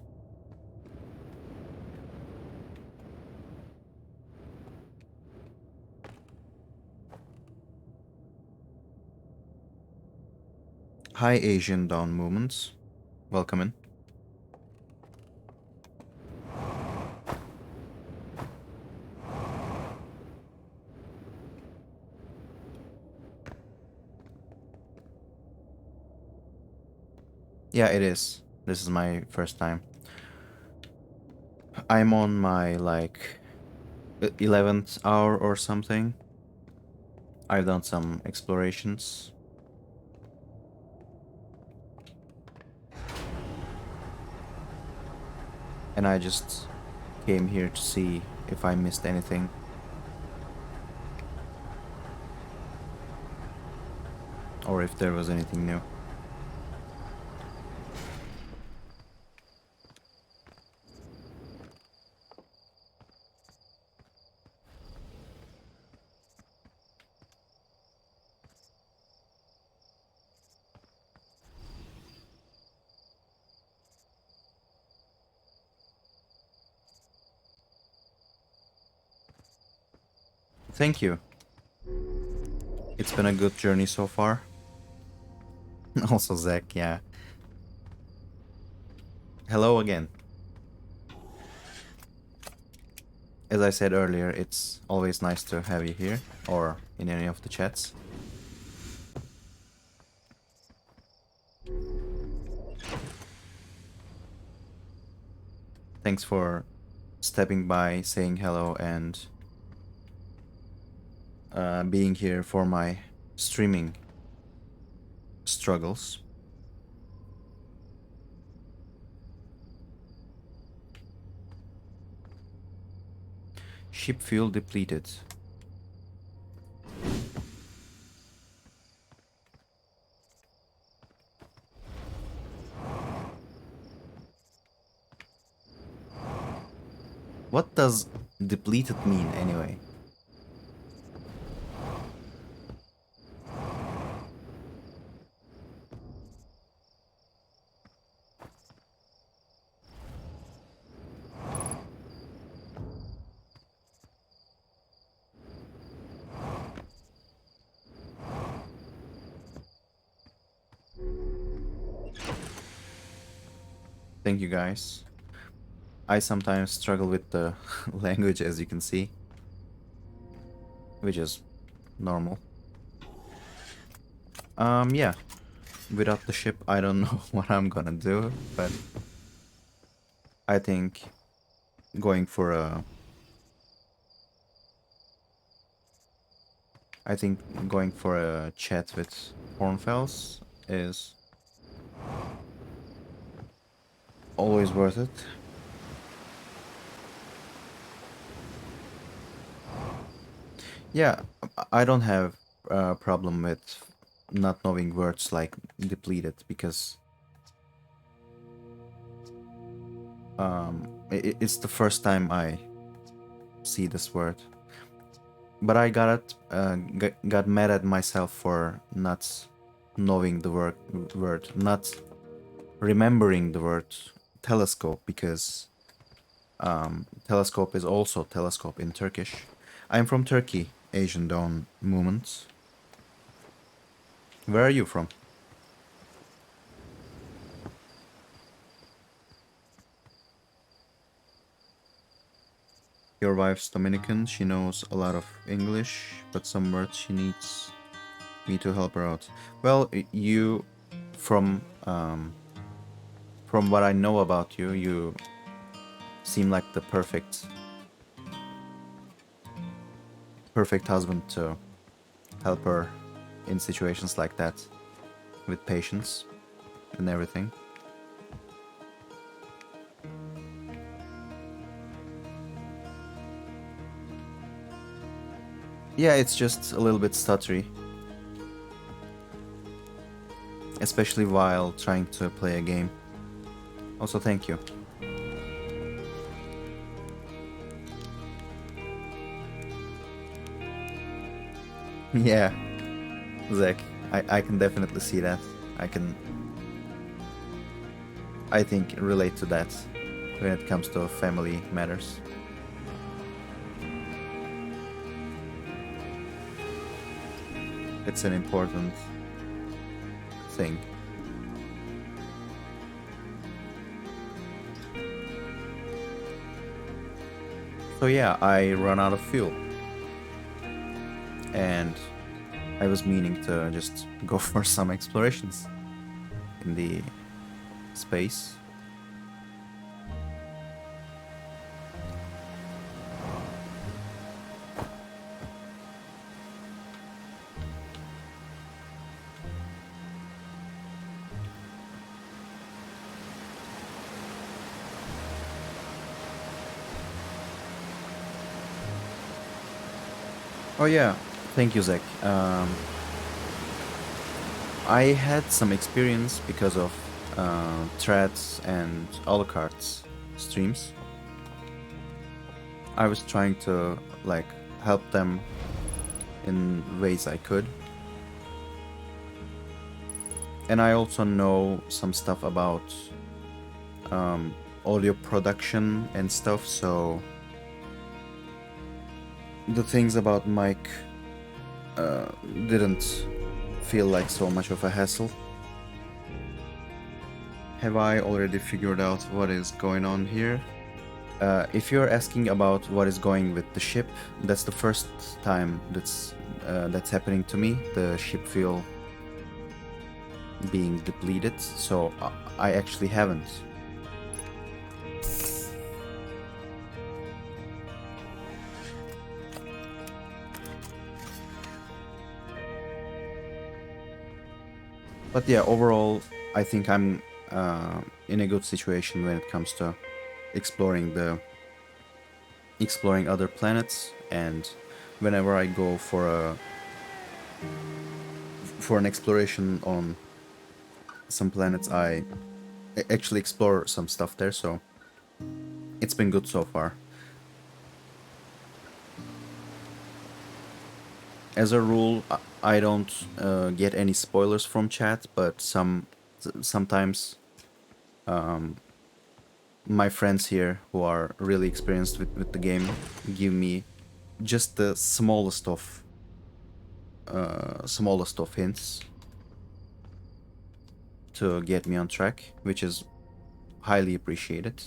Hi, Asian Dawn Movements. Welcome in. Yeah, it is. This is my first time. I'm on my, like, 11th hour or something. I've done some explorations. And I just came here to see if I missed anything. Or if there was anything new. Thank you. It's been a good journey so far. Also, Zach, yeah. Hello again. As I said earlier, it's always nice to have you here, or in any of the chats. Thanks for stepping by, saying hello, and being here for my streaming struggles. Ship fuel depleted. What does depleted mean anyway? Thank you guys. I sometimes struggle with the language, as you can see, which is normal. Yeah. Without the ship, I don't know what I'm gonna do, but I think going for a I think going for a chat with Hornfels is always worth it. Yeah, I don't have a problem with not knowing words like depleted because it's the first time I see this word. But I got mad at myself for not knowing the word, not remembering the word telescope because telescope is also telescope in Turkish. I'm from Turkey, Asian Dawn Movement. Where are you from? Your wife's Dominican. She knows a lot of English, but some words she needs me to help her out. Well, you, from what I know about you, you seem like the perfect husband to help her in situations like that with patience and everything. Yeah, it's just a little bit stuttery, especially while trying to play a game. Also, thank you. Yeah, Zach, I can definitely see that. I think, relate to that when it comes to family matters. It's an important thing. So yeah, I run out of fuel. And I was meaning to just go for some explorations in the space. Oh yeah, thank you, Zach. I had some experience because of threads and Alucard's streams. I was trying to like help them in ways I could. And I also know some stuff about audio production and stuff, so the things about Mike didn't feel like so much of a hassle. Have I already figured out what is going on here? If you're asking about what is going with the ship, that's the first time that's happening to me. The ship fuel being depleted, so I actually haven't. But yeah, overall, I think I'm in a good situation when it comes to exploring other planets, and whenever I go for an exploration on some planets, I actually explore some stuff there, so it's been good so far. As a rule, I don't get any spoilers from chat, but sometimes my friends here who are really experienced with the game give me just the smallest of hints to get me on track, which is highly appreciated.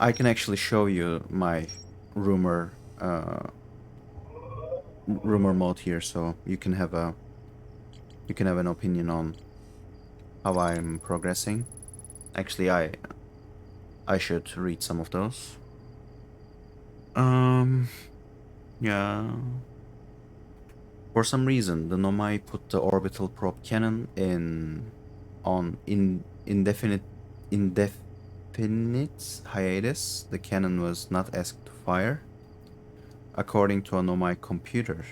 I can actually show you my rumor rumor mode here, so you can have an opinion on how I'm progressing. Actually, I should read some of those. Um, yeah. For some reason, the Nomai put the orbital probe cannon in indefinite hiatus. The cannon was not asked to fire. According to a Nomai computer,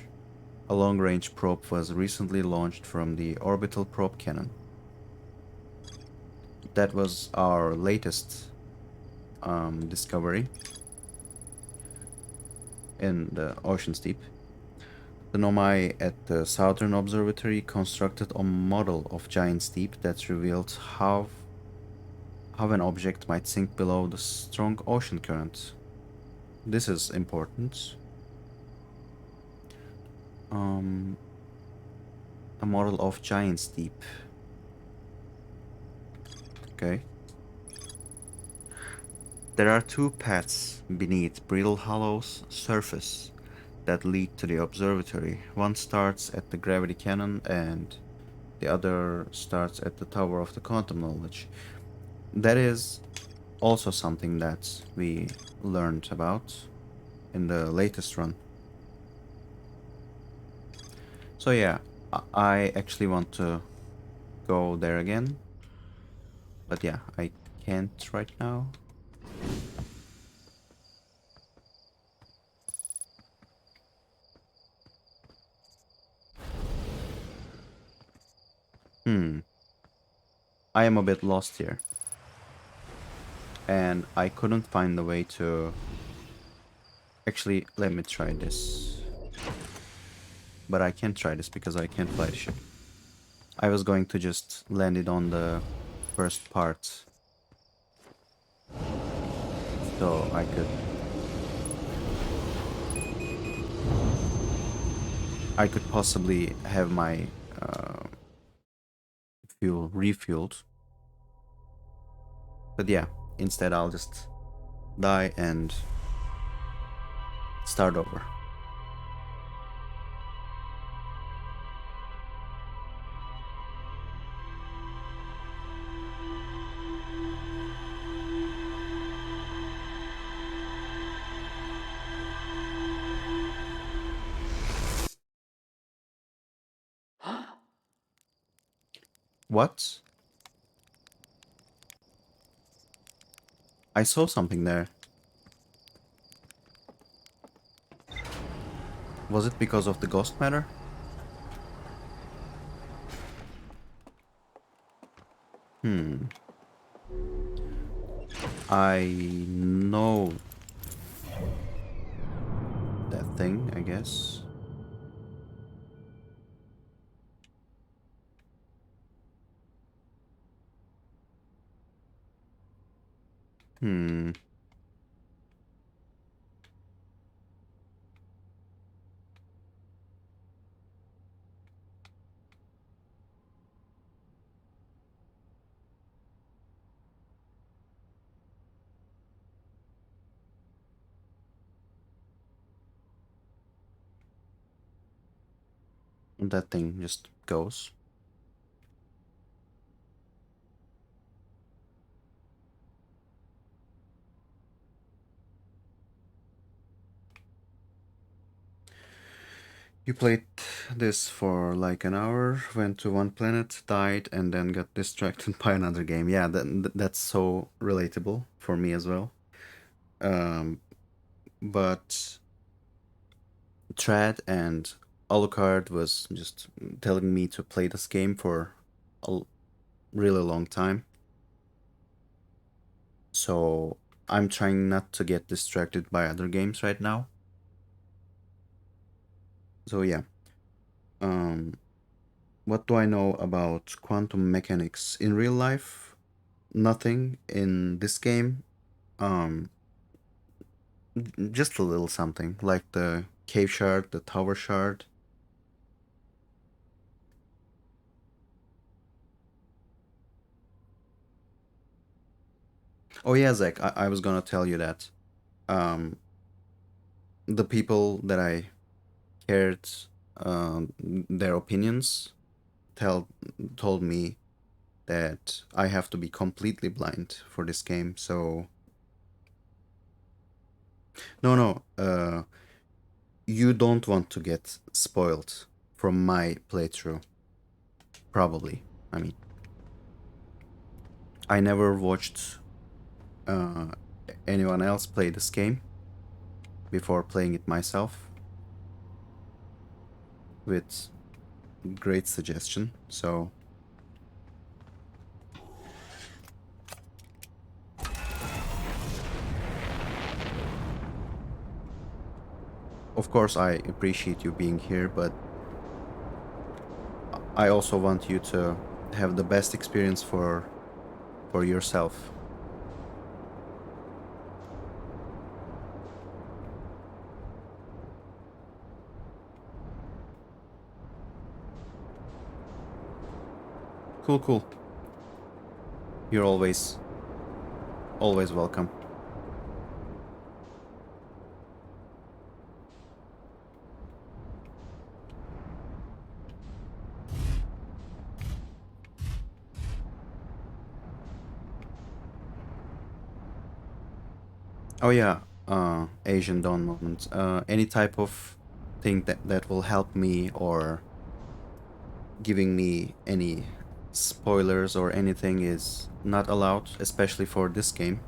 a long-range probe was recently launched from the orbital probe cannon. That was our latest discovery in the Ocean's Deep. The Nomai at the Southern Observatory constructed a model of Giant's Deep that revealed how an object might sink below the strong ocean current. This is important. Um, a model of Giant's Deep. Okay. There are two paths beneath Brittle Hollow's surface that lead to the observatory. One starts at the gravity cannon and the other starts at the Tower of the Quantum Knowledge. That is also something that we learned about in the latest run. So yeah, I actually want to go there again. But yeah, I can't right now. Hmm. I am a bit lost here. And I couldn't find a way to... Actually, let me try this. But I can't try this because I can't fly the ship. I was going to just land it on the first part. So I could possibly have my fuel refueled. But yeah, instead I'll just die and start over. What? I saw something there. Was it because of the ghost matter? Hmm. I know that thing, I guess. Hmm. That thing just goes. You played this for like an hour, went to one planet, died, and then got distracted by another game. Yeah, that's so relatable for me as well. Um, but Trad and Alucard was just telling me to play this game for a really long time. So I'm trying not to get distracted by other games right now. So yeah. Um, what do I know about quantum mechanics in real life? Nothing in this game. Um, just a little something like the cave shard, the tower shard. Oh yeah, Zach, I was gonna tell you that. Um, the people that I cared their opinions, tell told me that I have to be completely blind for this game. So no, no, you don't want to get spoiled from my playthrough. Probably. I mean, I never watched uh, anyone else play this game before playing it myself with great suggestion. So of course I appreciate you being here, but I also want you to have the best experience for yourself. Cool, cool. You're always welcome. Oh yeah, Asian Dawn moment. Any type of thing that will help me or giving me any spoilers or anything is not allowed, especially for this game.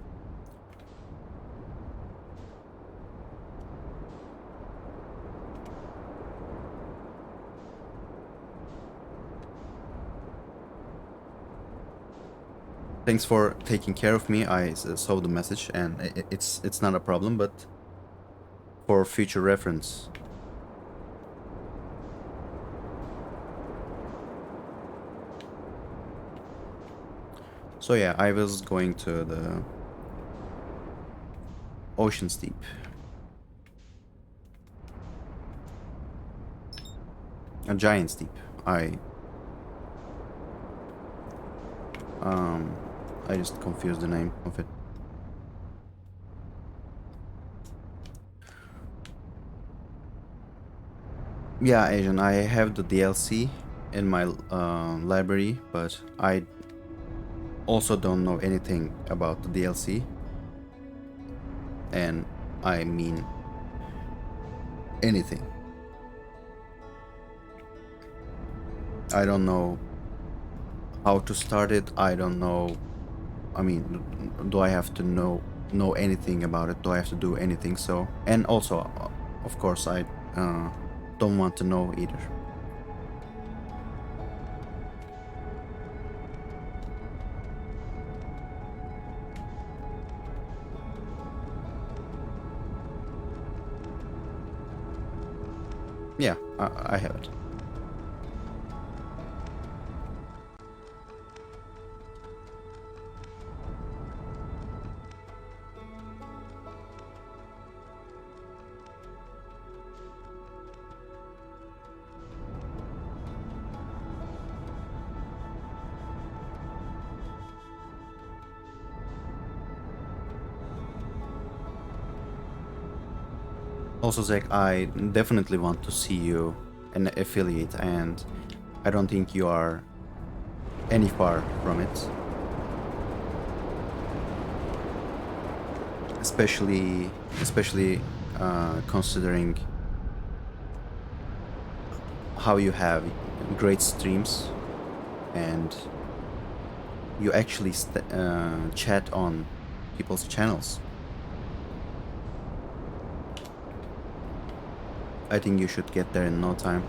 Thanks for taking care of me. I saw the message, and it's not a problem, but for future reference. So yeah, I was going to the Ocean's Deep. A Giant's Deep. I just confused the name of it. Yeah, Asian. I have the DLC in my library, but I also don't know anything about the DLC. And I mean anything. I don't know how to start it. I don't know. I mean, do I have to know anything about it? Do I have to do anything? So, and also, of course, I don't want to know either. Yeah, I have it. Also, Zach, I definitely want to see you an affiliate, and I don't think you are any far from it. Especially considering how you have great streams and you actually chat on people's channels. I think you should get there in no time.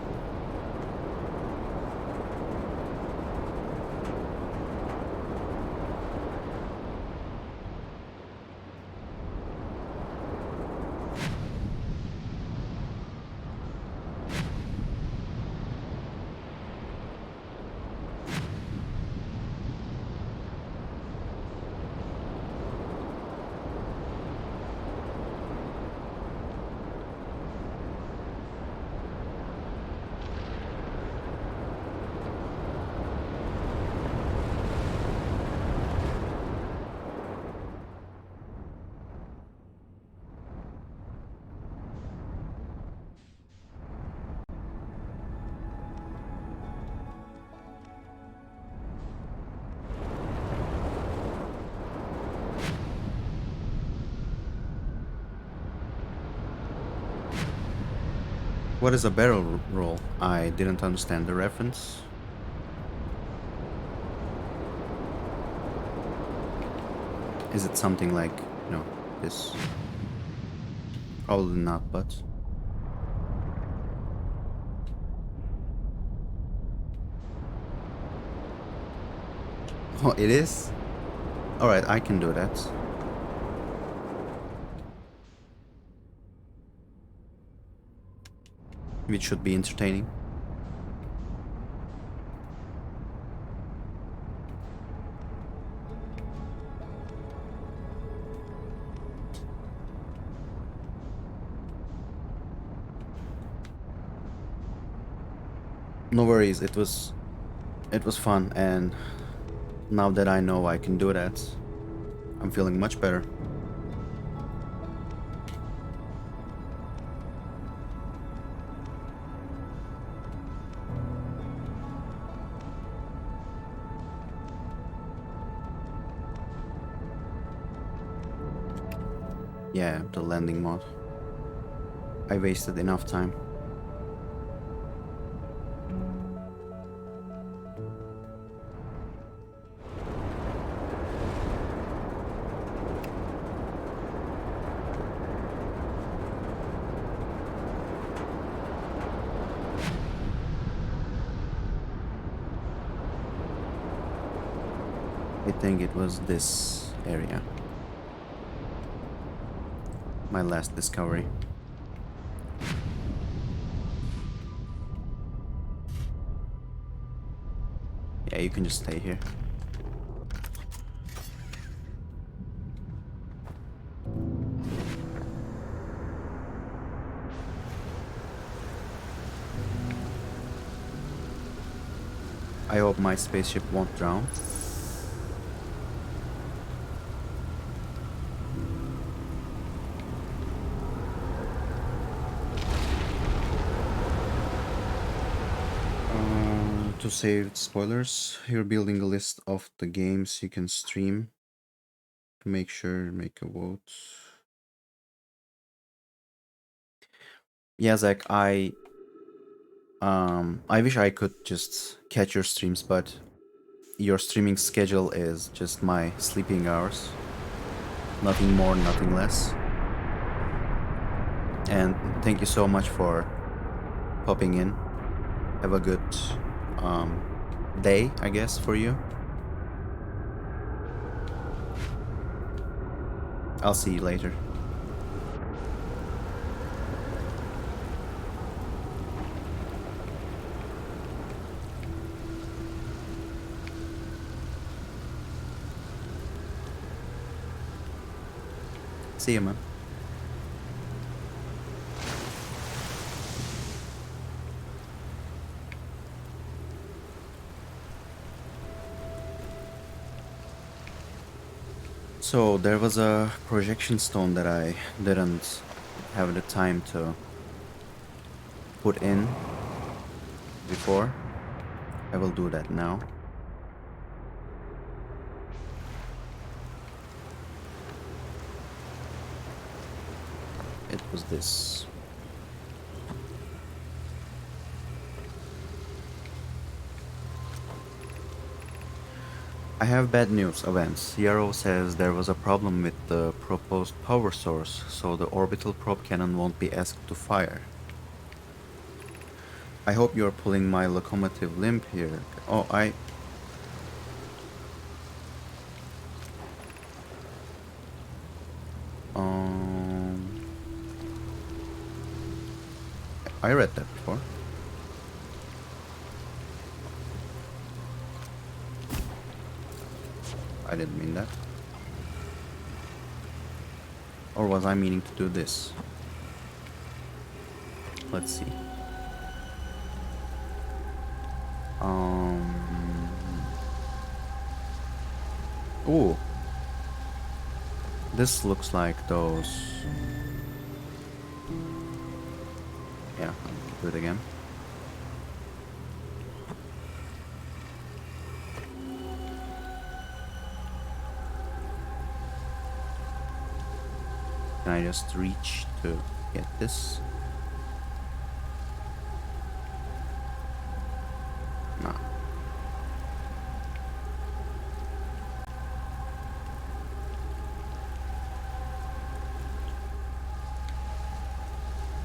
What is a barrel roll? I didn't understand the reference. Is it something like, this? Probably not, but... Oh, it is? Alright, I can do that. Which should be entertaining. No worries, it was fun, and now that I know I can do that, I'm feeling much better. Yeah, the landing mod. I wasted enough time. I think it was this area. My last discovery. Yeah, you can just stay here. I hope my spaceship won't drown. To save spoilers, you're building a list of the games you can stream. To make sure, make a vote. Yeah, Zach, I wish I could just catch your streams, but your streaming schedule is just my sleeping hours. Nothing more, nothing less. And thank you so much for popping in. Have a good day, I guess, for you. I'll see you later. See you, man. So there was a projection stone that I didn't have the time to put in before. I will do that now. It was this. I have bad news, Avance. Yarrow says there was a problem with the proposed power source, so the orbital probe cannon won't be asked to fire. I hope you're pulling my locomotive limb here. Oh, I read that before. I didn't mean that. Or was I meaning to do this? Let's see. Ooh. This looks like those. Yeah, I'll do it again. Can I just reach to get this?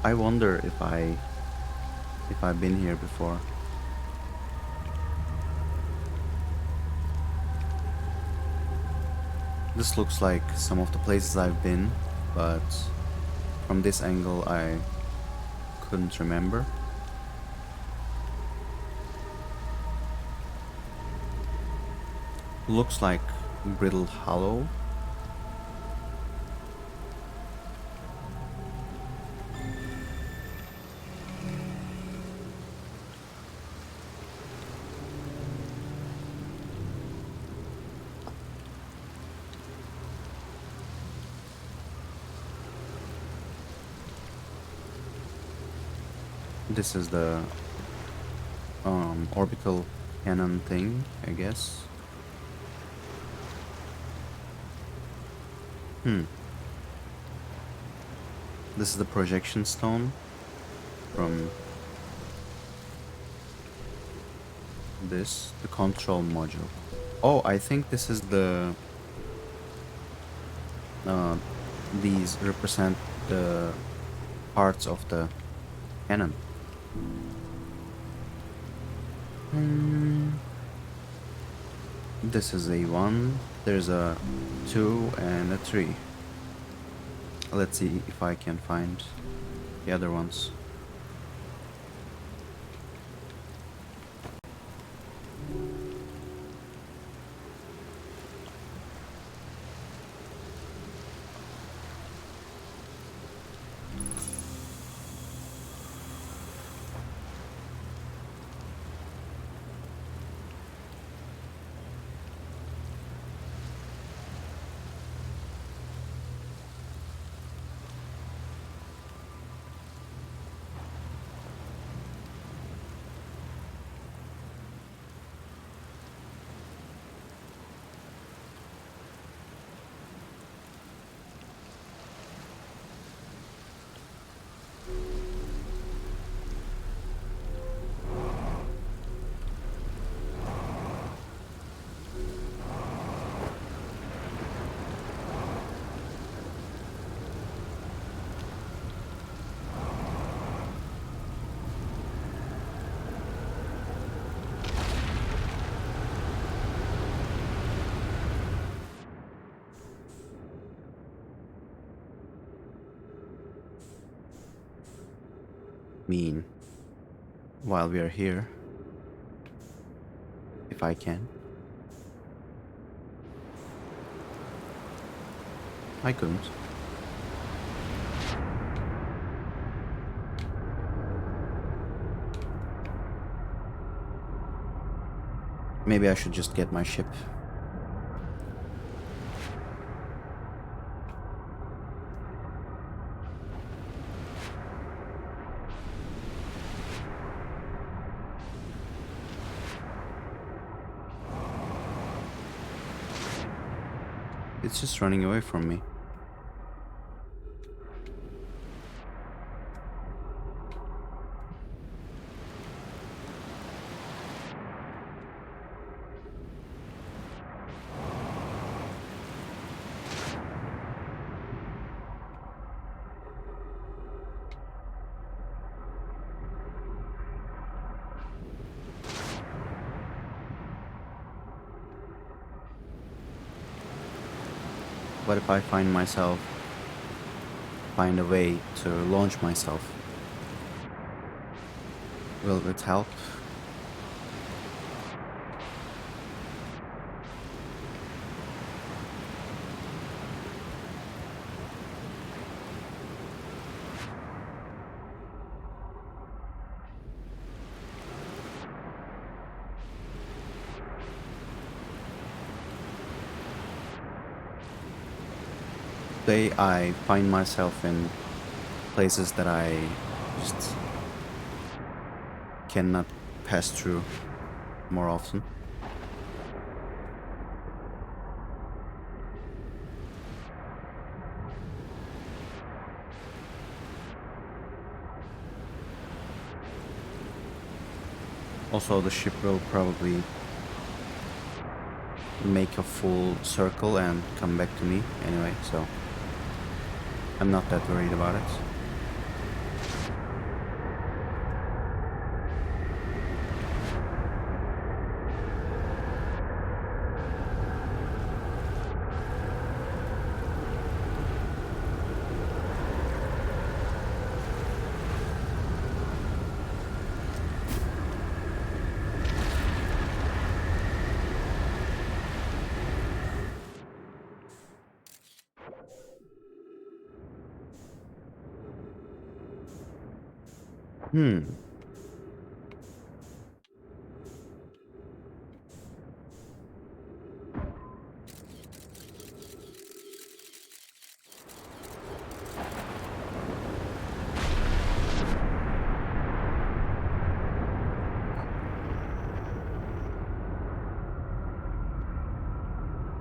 I wonder if I've been here before. This looks like some of the places I've been, but from this angle I couldn't remember. Looks like Brittle Hollow. This is the orbital cannon thing, I guess. This is the projection stone from this, the control module. Oh, I think this is the these represent the parts of the cannon. This is a 1, there's a 2 and a 3. Let's see if I can find the other ones. Mean while we are here, if I can. I couldn't. Maybe I should just get my ship. It's just running away from me. What if I find a way to launch myself? Will it help? Today I find myself in places that I just cannot pass through more often. Also, the ship will probably make a full circle and come back to me anyway, so I'm not that worried about it. Hmm.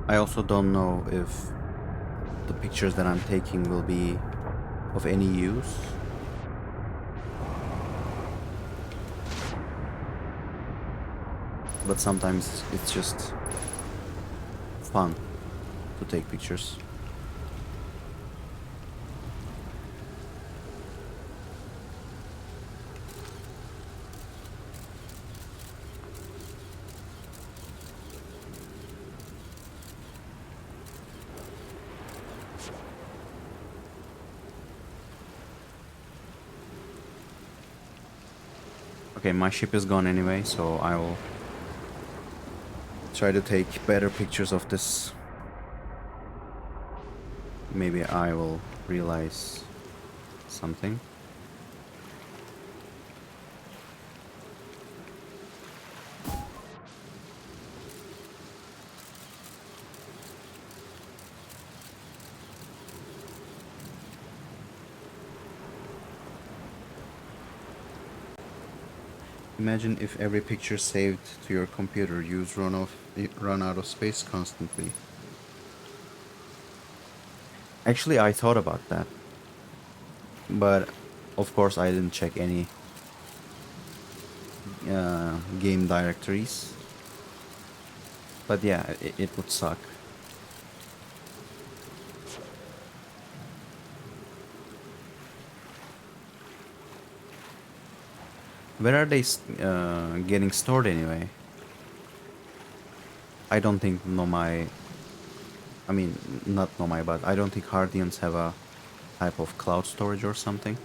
I also don't know if the pictures that I'm taking will be of any use. But sometimes it's just fun to take pictures. Okay, my ship is gone anyway, so I will try to take better pictures of this. Maybe I will realize something. Imagine if every picture saved to your computer you'd run out of space constantly. Actually, I thought about that, but of course I didn't check any game directories. But yeah, it would suck. Where are they getting stored anyway? I don't think Nomai. I mean, not Nomai, but I don't think Hardians have a type of cloud storage or something.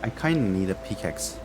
I kind of need a pickaxe.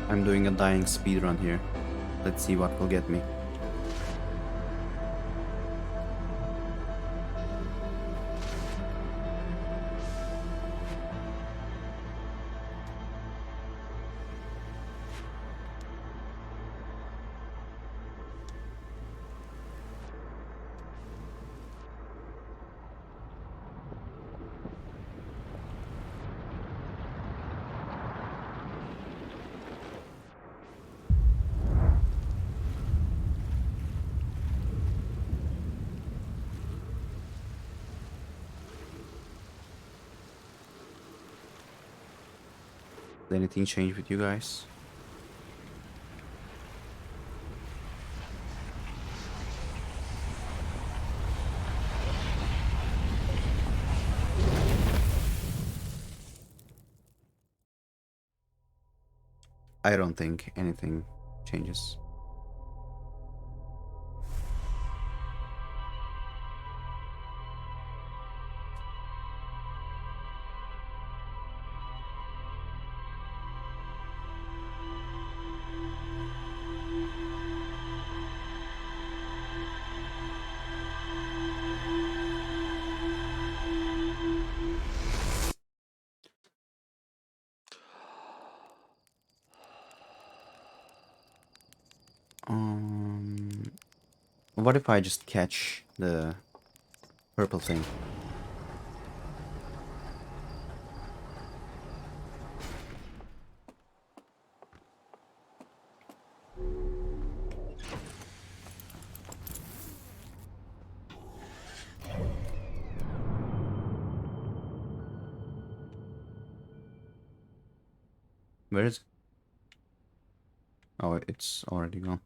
I'm doing a dying speedrun here. Let's see what will get me. Did anything change with you guys? I don't think anything changes. What if I just catch the purple thing? Where is it? Oh, it's already gone.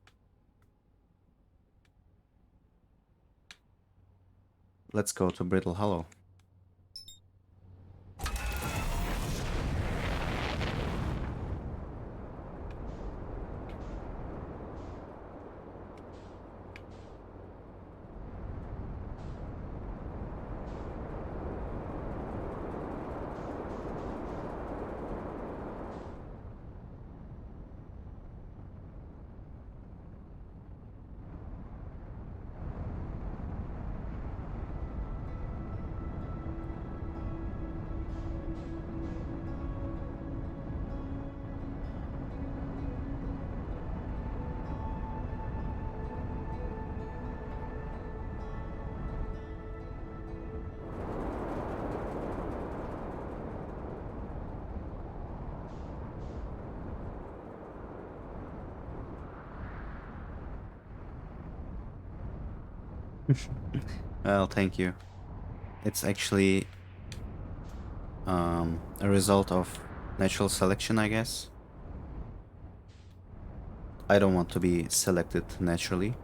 Let's go to Brittle Hollow. Well, thank you. It's actually a result of natural selection, I guess. I don't want to be selected naturally.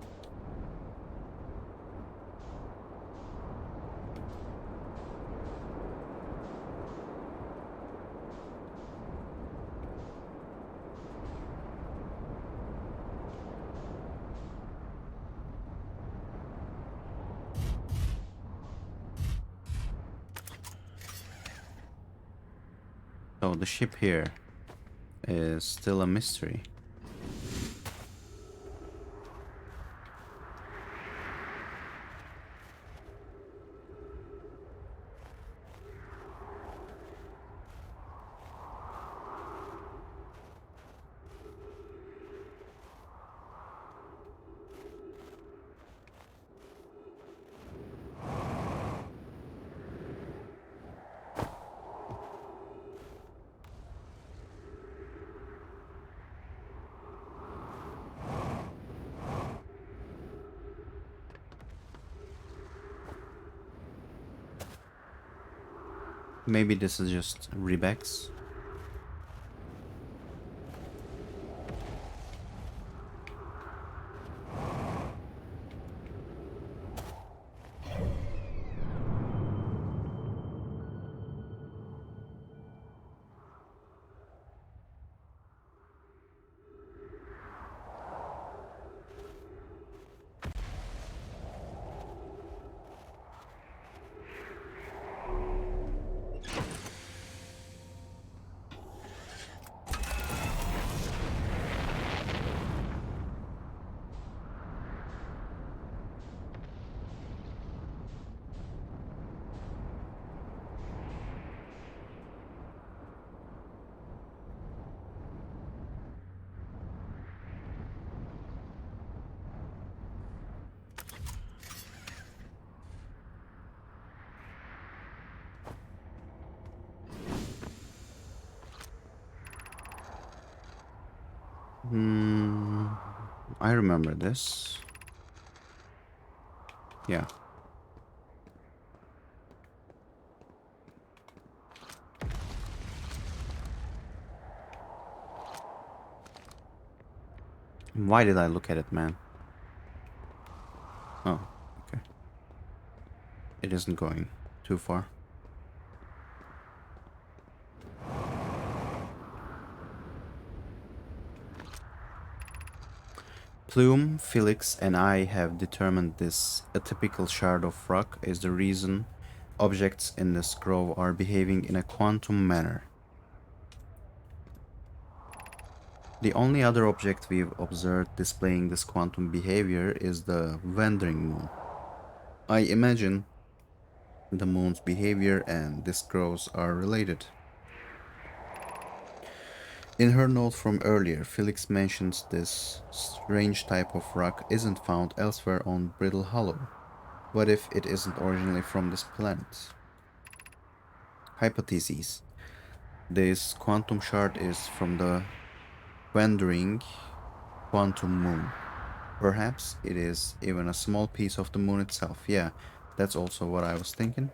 So the ship here is still a mystery. Maybe this is just Rebex. I remember this. Yeah. Why did I look at it, man? Oh, okay. It isn't going too far. Plume, Felix, and I have determined this atypical shard of rock is the reason objects in this grove are behaving in a quantum manner. The only other object we've observed displaying this quantum behavior is the wandering moon. I imagine the moon's behavior and this groves are related. In her note from earlier, Felix mentions this strange type of rock isn't found elsewhere on Brittle Hollow. What if it isn't originally from this planet? Hypotheses. This quantum shard is from the wandering quantum moon. Perhaps it is even a small piece of the moon itself. Yeah, that's also what I was thinking.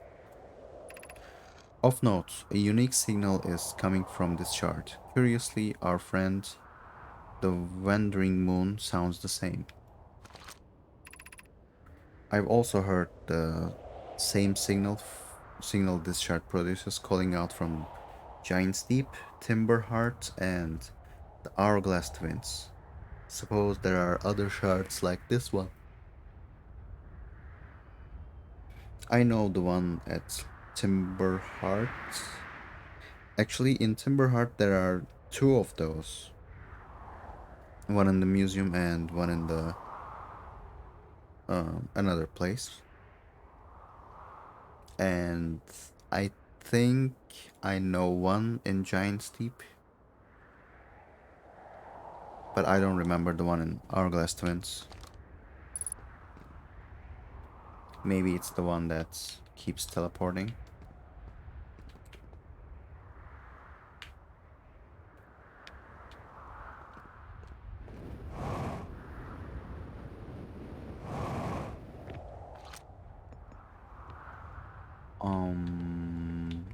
Of note, a unique signal is coming from this shard. Curiously, our friend, the wandering moon, sounds the same. I've also heard the same signal this shard produces calling out from Giant's Deep, Timberheart, and the Hourglass Twins. Suppose there are other shards like this one. I know the one at Timberheart. Actually, in Timberheart there are two of those. One in the museum and one in the another place. And I think I know one in Giant's Deep, but I don't remember the one in Hourglass Twins. Maybe it's the one that keeps teleporting. Um.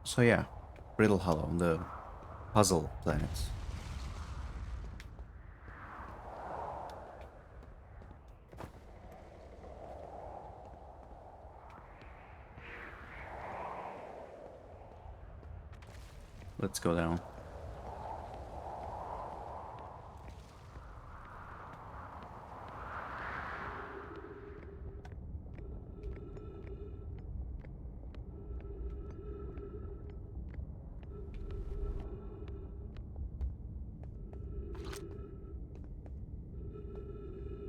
So yeah, Brittle Hollow, the puzzle planet. Let's go down.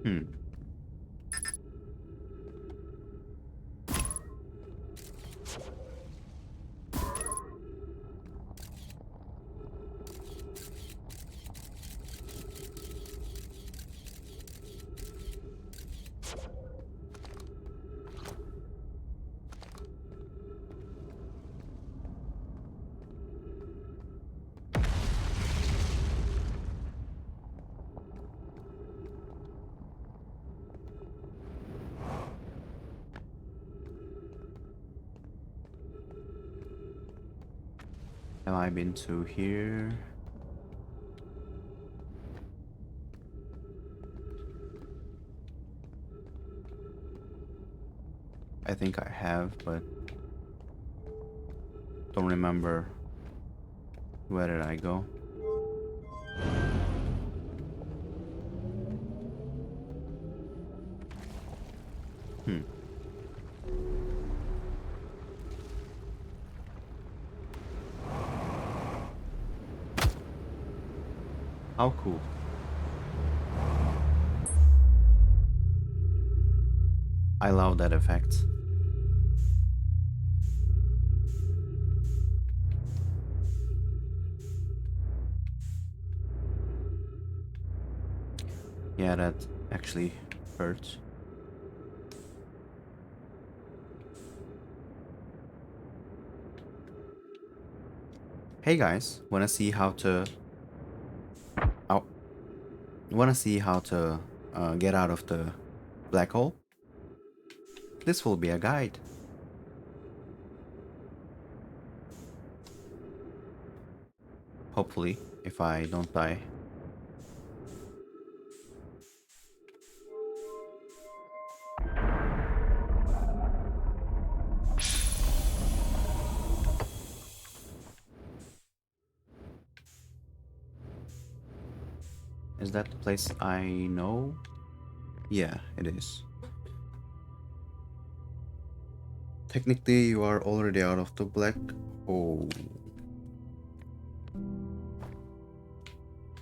Hmm. Have I been to here? I think I have, but don't remember where did I go. Hmm. How cool. I love that effect. Yeah, that actually hurts. Hey guys, wanna see how to... Oh, wanna see how to get out of the black hole? This will be a guide. Hopefully, if I don't die. Is that the place I know? Yeah, it is. Technically, you are already out of the black hole.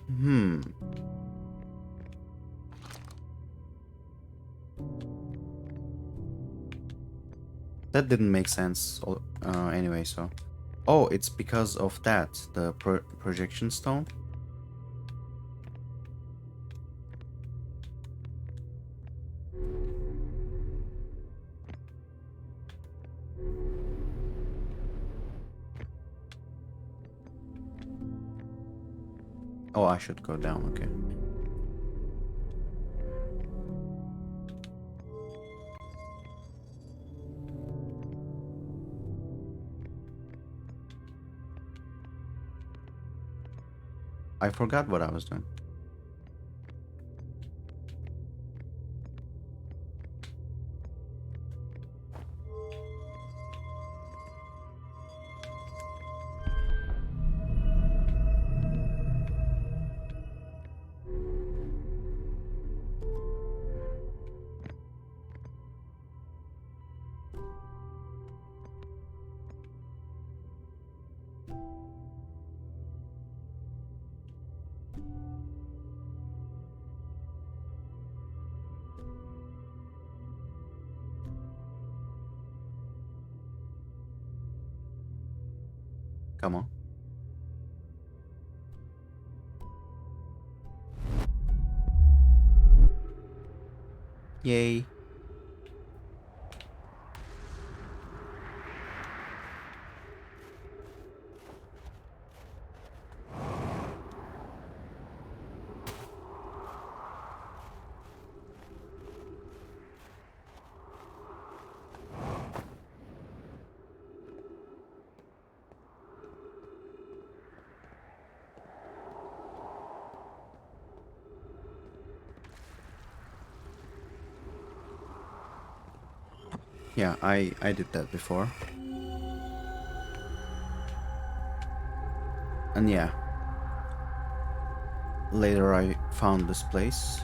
Hmm. That didn't make sense anyway, so... Oh, it's because of that, the projection stone? Oh, I should go down, okay. I forgot what I was doing. Come on. Yay. Yeah, I did that before. And yeah, later I found this place.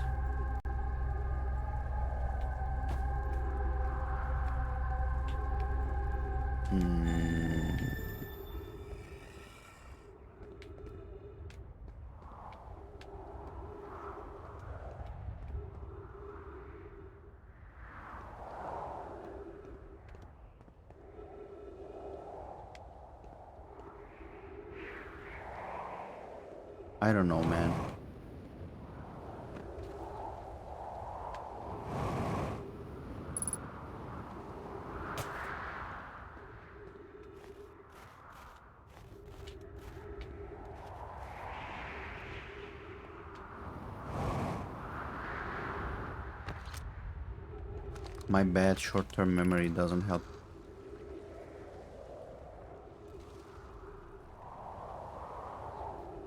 I don't know, man. My bad short-term memory doesn't help.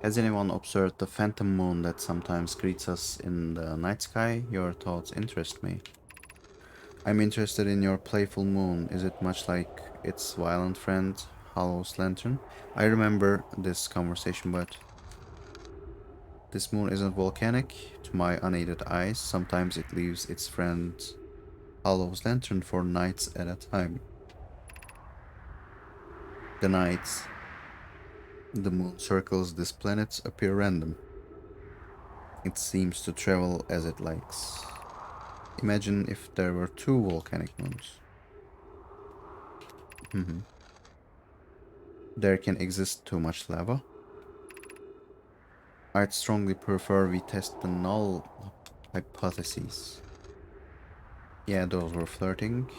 Has anyone observed the phantom moon that sometimes greets us in the night sky? Your thoughts interest me. I'm interested in your playful moon. Is it much like its violent friend, Hollow's lantern? I remember this conversation, but this moon isn't volcanic. To my unaided eyes, sometimes it leaves its friend Hollow's lantern for nights at a time. The nights the moon circles this planet appear random. It seems to travel as it likes. Imagine if there were two volcanic moons. There can exist too much lava. I'd strongly prefer we test the null hypotheses. Yeah, those were flirting.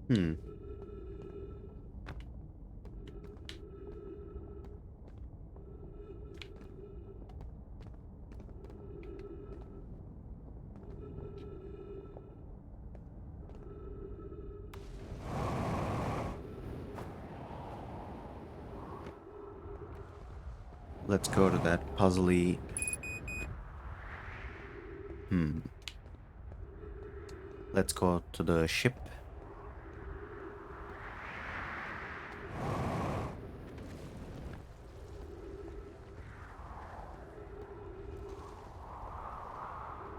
Hmm. Let's go to that puzzly. Hmm. Let's go to the ship.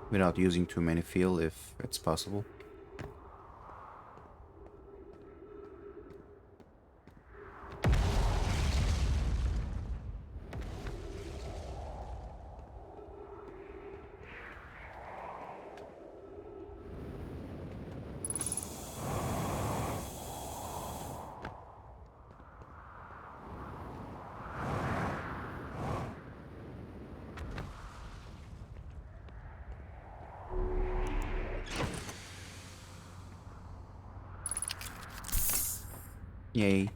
Without using too many fuel if it's possible. Yay.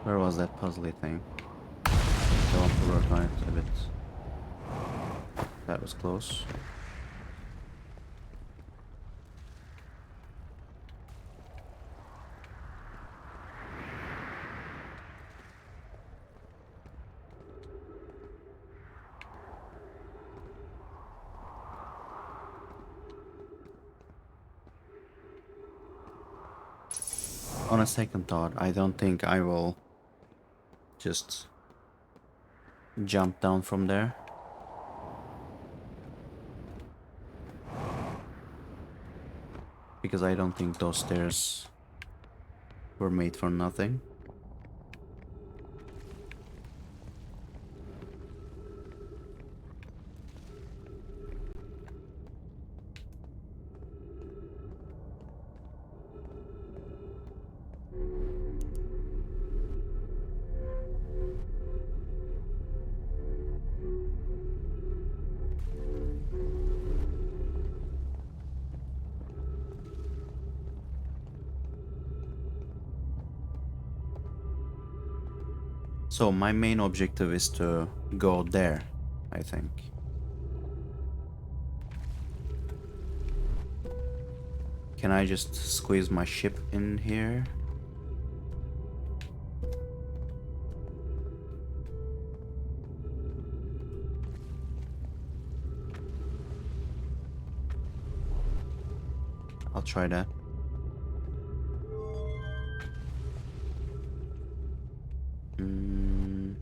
Where was that puzzly thing? I want to work on it a bit. That was close. On a second thought, I don't think I will just jump down from there. Because I don't think those stairs were made for nothing. So my main objective is to go there, I think. Can I just squeeze my ship in here? I'll try that. Mm.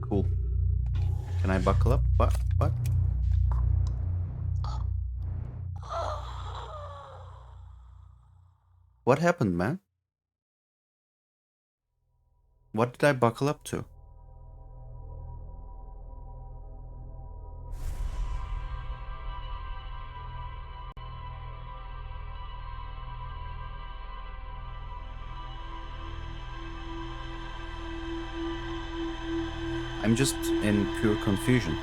Cool. Can I buckle up? What? What? What happened, man? What did I buckle up to? I'm just in pure confusion.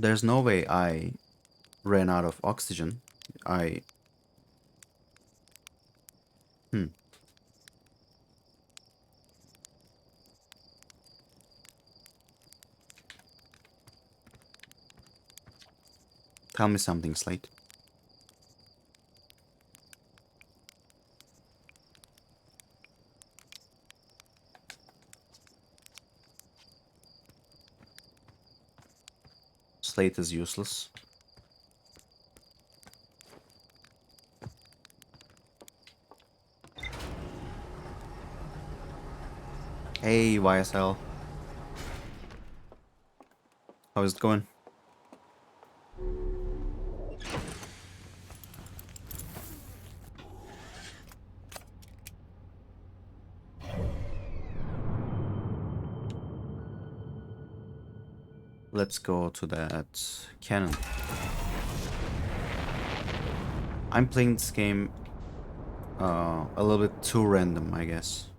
There's no way I ran out of oxygen. I... Hmm. Tell me something, Slate. plate is useless. Hey, YSL. How is it going? Let's go to that cannon. I'm playing this game a little bit too random, I guess.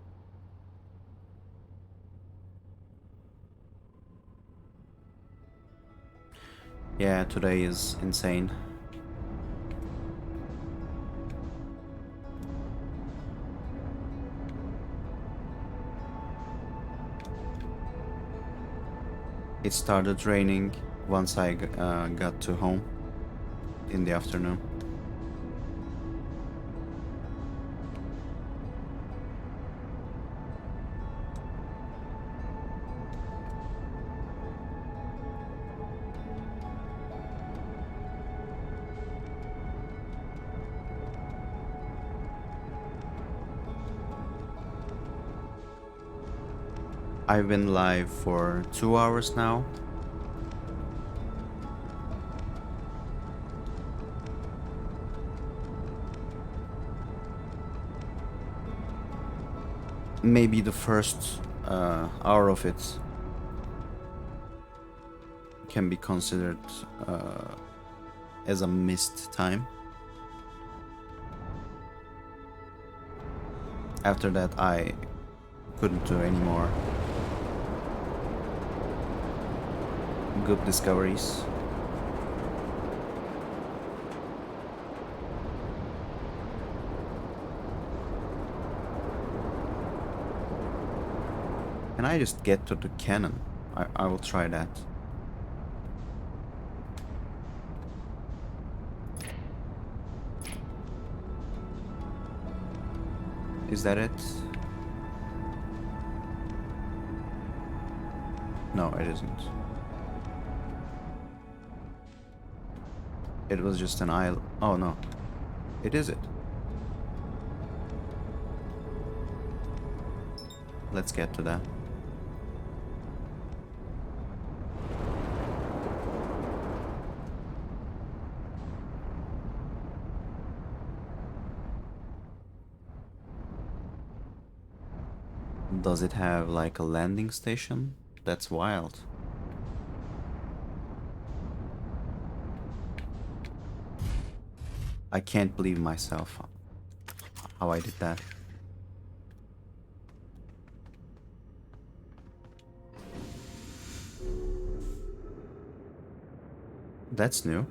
Yeah, today is insane. It started raining once I got to home in the afternoon. I've been live for 2 hours now. Maybe the first hour of it can be considered as a missed time. After that, I couldn't do any more good discoveries. Can I just get to the cannon? I will try that. Is that it? No, it isn't. It was just an isle. Oh no. It is it. Let's get to that. Does it have like a landing station? That's wild. I can't believe myself how I did that. That's new.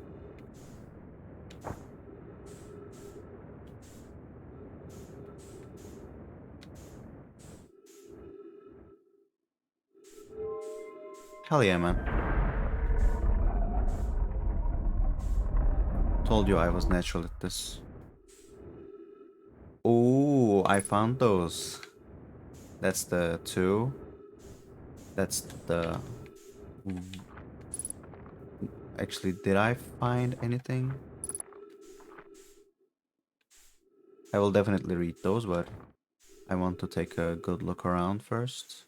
Hell yeah, man. Told you I was natural at this. Oh, I found those. That's the 2. That's the... Actually, did I find anything? I will definitely read those, but I want to take a good look around first.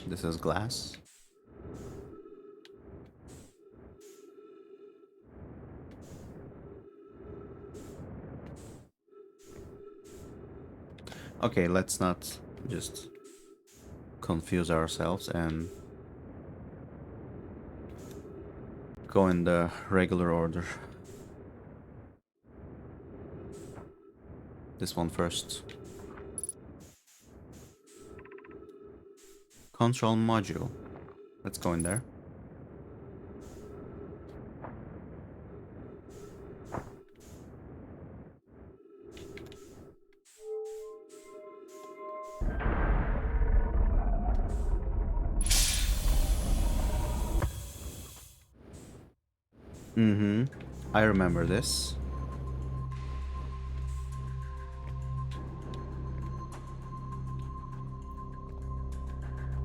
This is glass. Okay, let's not just confuse ourselves and go in the regular order. This one first. Control module. Let's go in there. I remember this.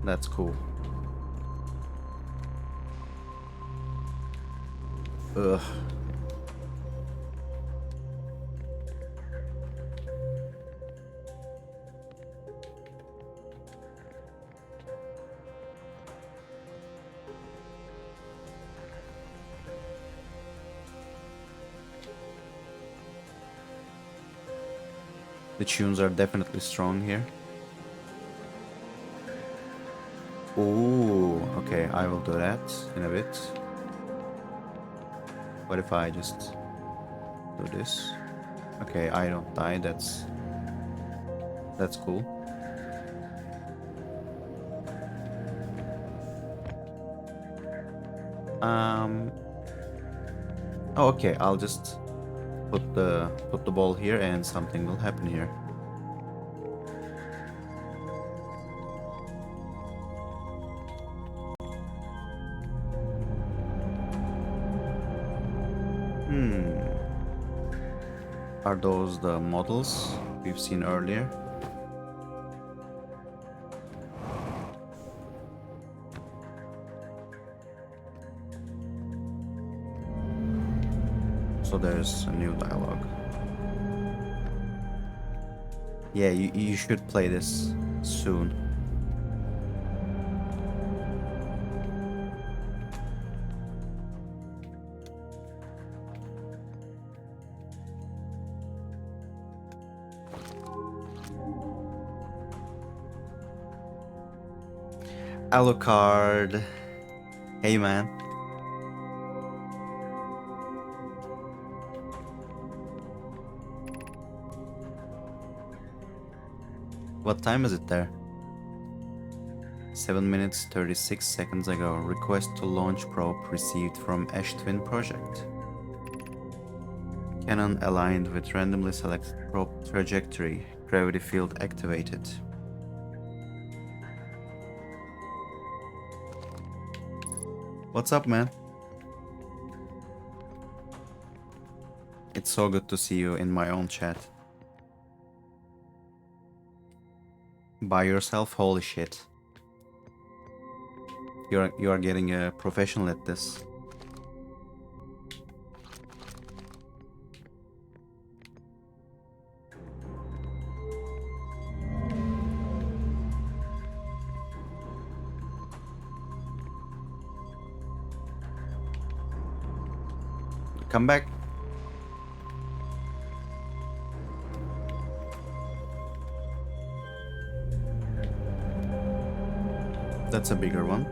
That's cool. Ugh. The tunes are definitely strong here. Ooh, okay, I will do that in a bit. What if I just do this? Okay, I don't die, that's cool. Oh, okay, I'll just put the ball here and something will happen here. Are those the models we've seen earlier? So there's a new dialogue. Yeah, you should play this soon. Alucard. Hey man. What time is it there? 7 minutes 36 seconds ago. Request to launch probe received from Ash Twin Project. Cannon aligned with randomly selected probe trajectory. Gravity field activated. What's up, man? It's so good to see you in my own chat. By yourself? Holy shit. You are getting a professional at this. Come back. That's a bigger one.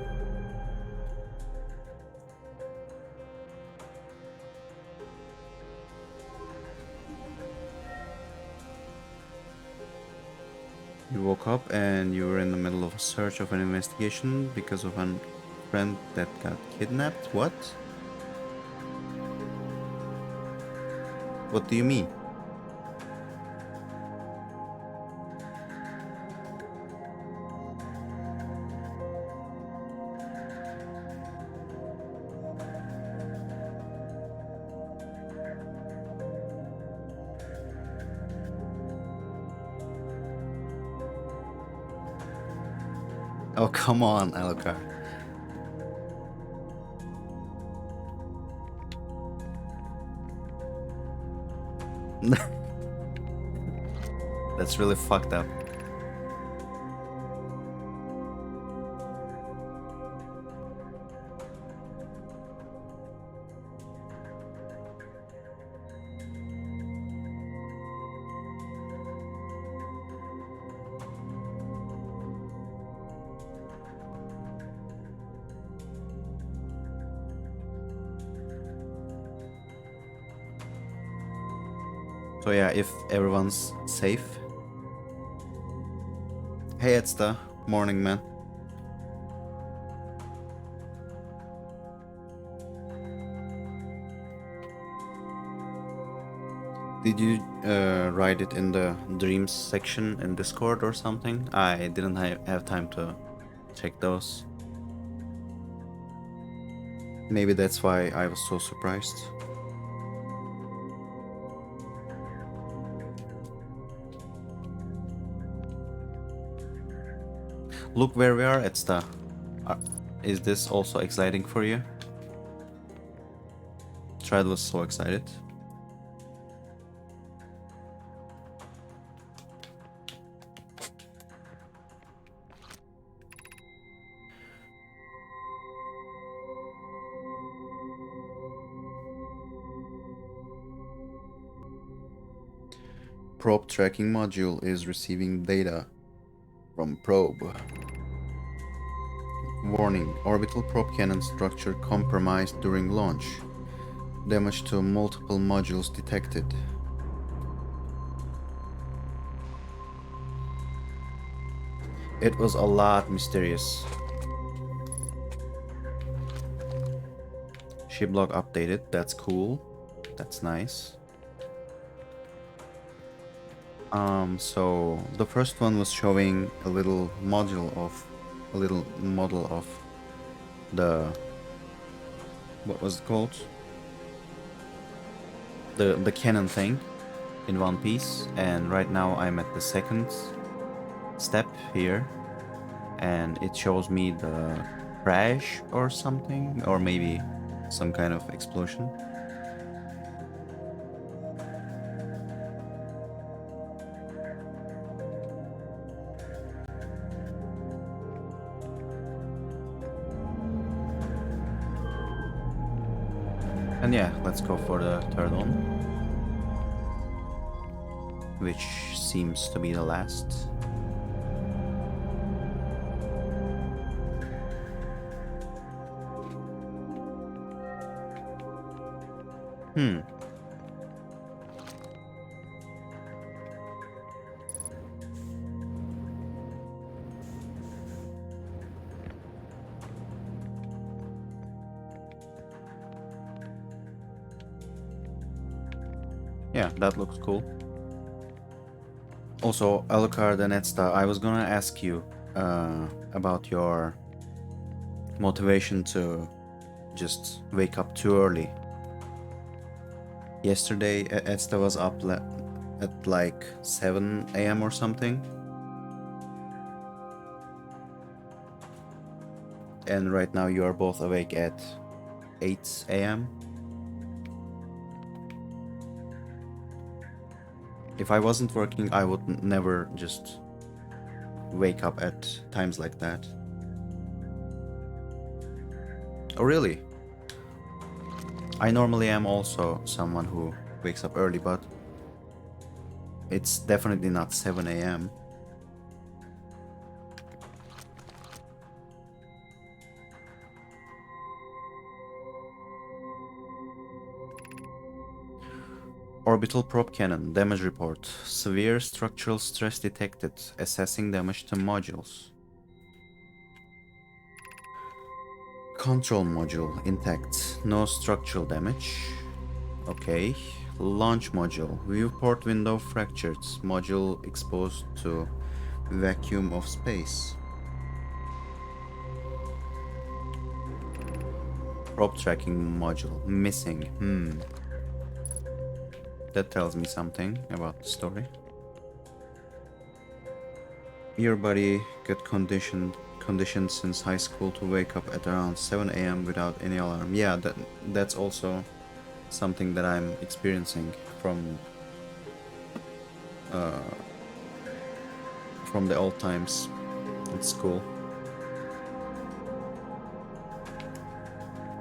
You woke up and you were in the middle of a search of an investigation because of a friend that got kidnapped? What? What do you mean? Oh, come on, Alucard. That's really fucked up. So yeah, if everyone's safe. Hey, it's the morning, man. Did you write it in the dreams section in Discord or something? I didn't have time to check those. Maybe that's why I was so surprised. Look where we are, Edsta. Is this also exciting for you? Trad was so excited. Probe tracking module is receiving data from probe. Warning, orbital probe cannon structure compromised during launch. Damage to multiple modules detected. It was a lot mysterious. Ship log updated, that's cool. That's nice. So the first one was showing a little model of the, what was it called? The cannon thing in one piece, and right now I'm at the second step here, and it shows me the crash or something, or maybe some kind of explosion. And yeah, let's go for the third one, which seems to be the last. Yeah, that looks cool. Also, Alucard and Edsta, I was gonna ask you about your motivation to just wake up too early. Yesterday, Edsta was up at like 7 a.m. or something. And right now you are both awake at 8 a.m. If I wasn't working, I would never just wake up at times like that. Oh, really? I normally am also someone who wakes up early, but it's definitely not 7 a.m. Orbital probe cannon, damage report. Severe structural stress detected. Assessing damage to modules. Control module, intact. No structural damage. Okay. Launch module. Viewport window fractured. Module exposed to vacuum of space. Probe tracking module, missing. That tells me something about the story. Your body got conditioned since high school to wake up at around 7 a.m. without any alarm. Yeah, that's also something that I'm experiencing from the old times at school.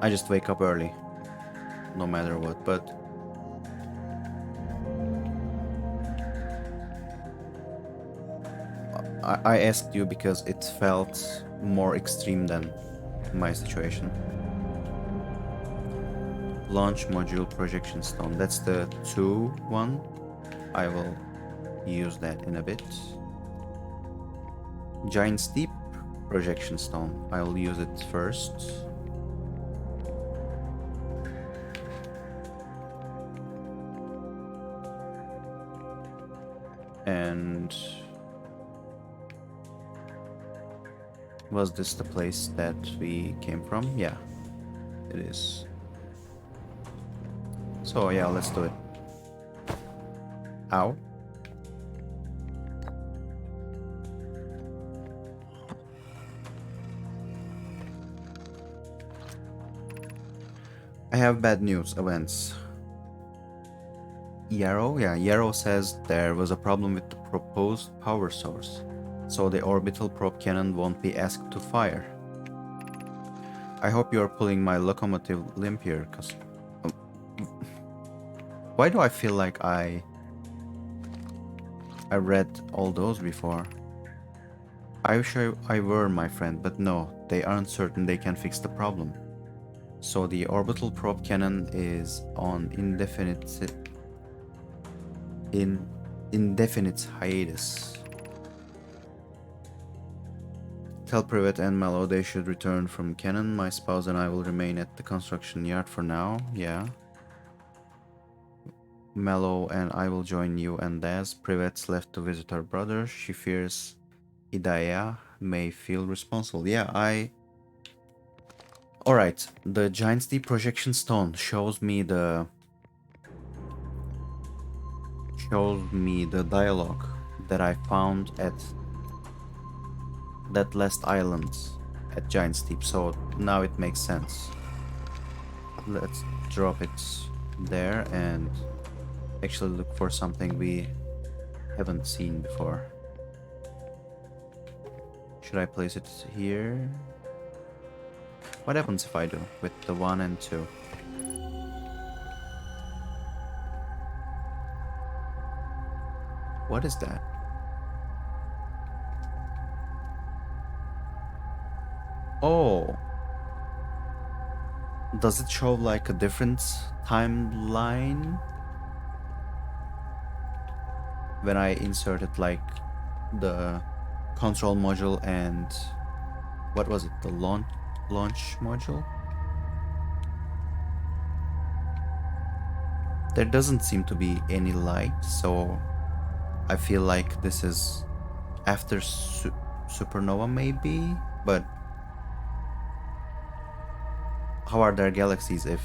I just wake up early, no matter what, but I asked you because it felt more extreme than my situation. Launch module projection stone. That's the 2 one. I will use that in a bit. Giant steep projection stone. I'll use it first. And was this the place that we came from? Yeah, it is. So yeah, let's do it. Ow. I have bad news, Events. Yarrow says there was a problem with the proposed power source, so the orbital probe cannon won't be asked to fire. I hope you are pulling my locomotive limp here, cause... why do I feel like I read all those before? I wish I were, my friend, but no, they aren't certain they can fix the problem. So the orbital probe cannon is on indefinite hiatus. Tell Privet and Mallow they should return from Cannon. My spouse and I will remain at the construction yard for now. Yeah. Mallow and I will join you and Daz. Privet's left to visit her brother. She fears Hidayah may feel responsible. Yeah, Alright, the Giant's Deep projection stone shows me the dialogue that I found at that last island at Giant's Deep, so now it makes sense. Let's drop it there and actually look for something we haven't seen before. Should I place it here? What happens if I do with the 1 and 2? What is that? Oh. Does it show like a different timeline? When I inserted like the control module and what was it? The launch module? There doesn't seem to be any light, so I feel like this is after supernova maybe, but how are there galaxies if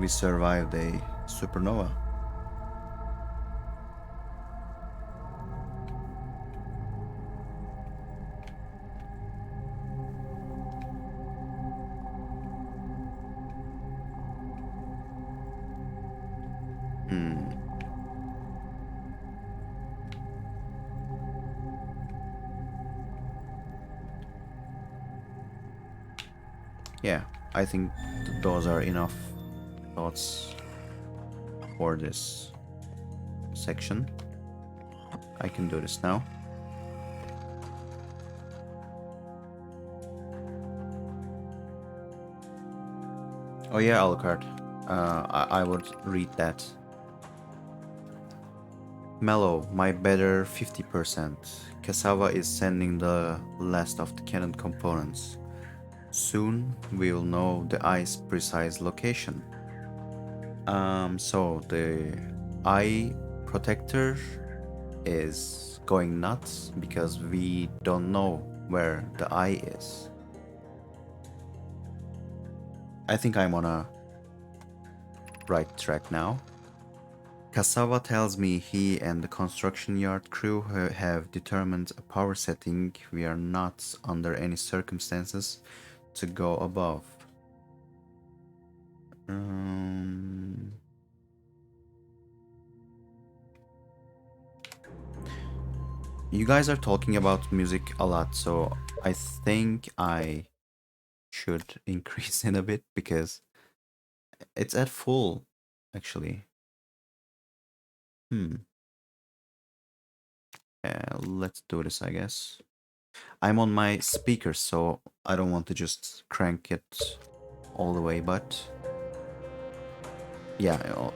we survived a supernova? Yeah, I think those are enough thoughts for this section. I can do this now. Oh yeah, Alucard. I would read that. Mellow, my better 50%. Cassava is sending the last of the cannon components. Soon we will know the eye's precise location. So the eye protector is going nuts because we don't know where the eye is. I think I'm on a right track now. Cassava tells me he and the construction yard crew have determined a power setting we are not under any circumstances to go above. You guys are talking about music a lot, so I think I should increase it a bit because it's at full, actually. Let's do this, I guess. I'm on my speakers, so I don't want to just crank it all the way, but yeah,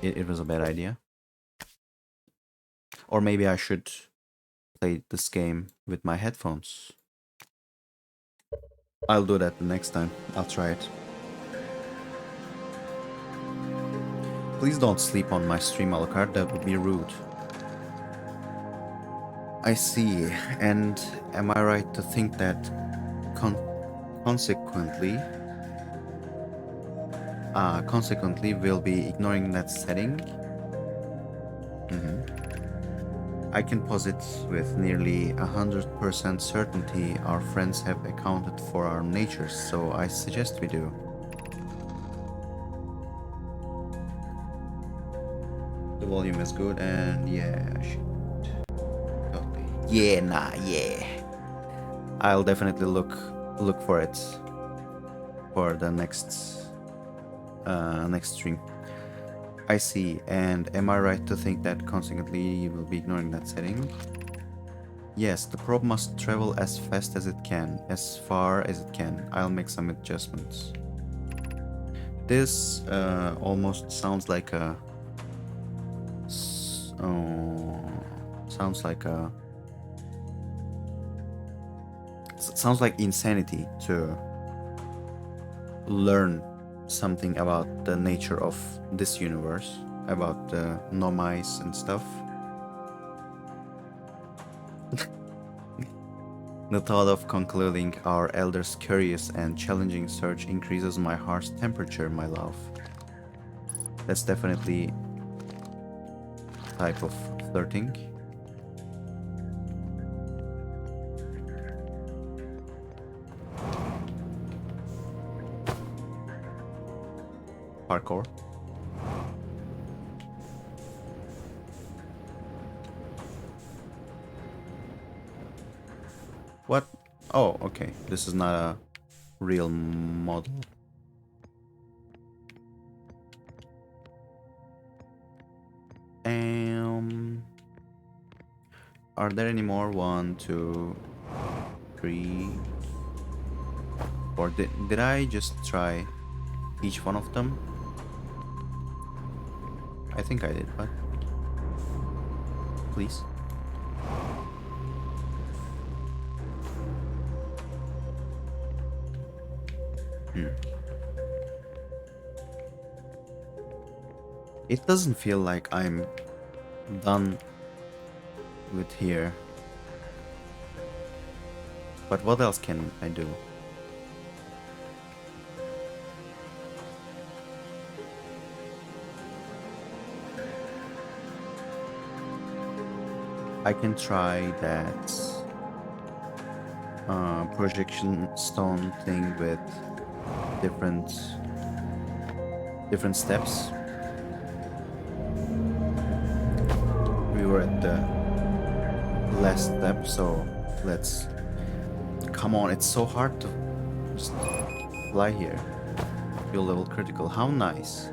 it was a bad idea. Or maybe I should play this game with my headphones. I'll do that the next time. I'll try it. Please don't sleep on my stream, Alucard. That would be rude. I see. And am I right to think that consequently we'll be ignoring that setting? I can posit with nearly 100% certainty our friends have accounted for our natures, so I suggest we do. volume is good, and yeah, okay. Yeah, nah, yeah. I'll definitely look for it for the next stream. I see. And am I right to think that consequently you will be ignoring that setting? Yes, the probe must travel as fast as it can, as far as it can. I'll make some adjustments. This almost sounds like a sounds like insanity to learn something about the nature of this universe, about the Nomais and stuff. The thought of concluding our elder's curious and challenging search increases my heart's temperature, my love. That's definitely a type of flirting. Parkour. What? Oh, okay. This is not a real model. Are there any more? 1, 2, 3, 4. Did I just try each one of them? I think I did, but please. It doesn't feel like I'm done with here. But what else can I do? I can try that projection stone thing with different steps. We were at the last step, so let's... Come on, it's so hard to just fly here. Fuel level critical, how nice.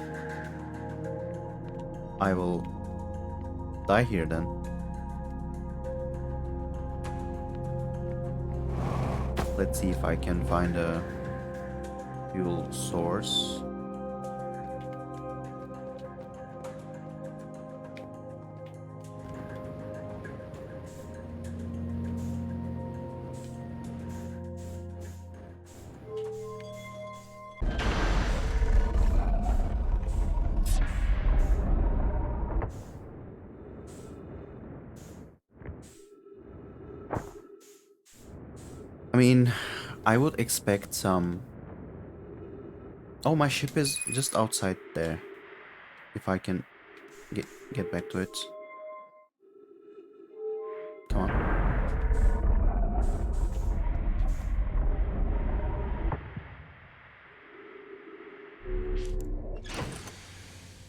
I will die here then. Let's see if I can find a fuel source. I mean, I would expect some... Oh, my ship is just outside there. If I can get back to it. Come on.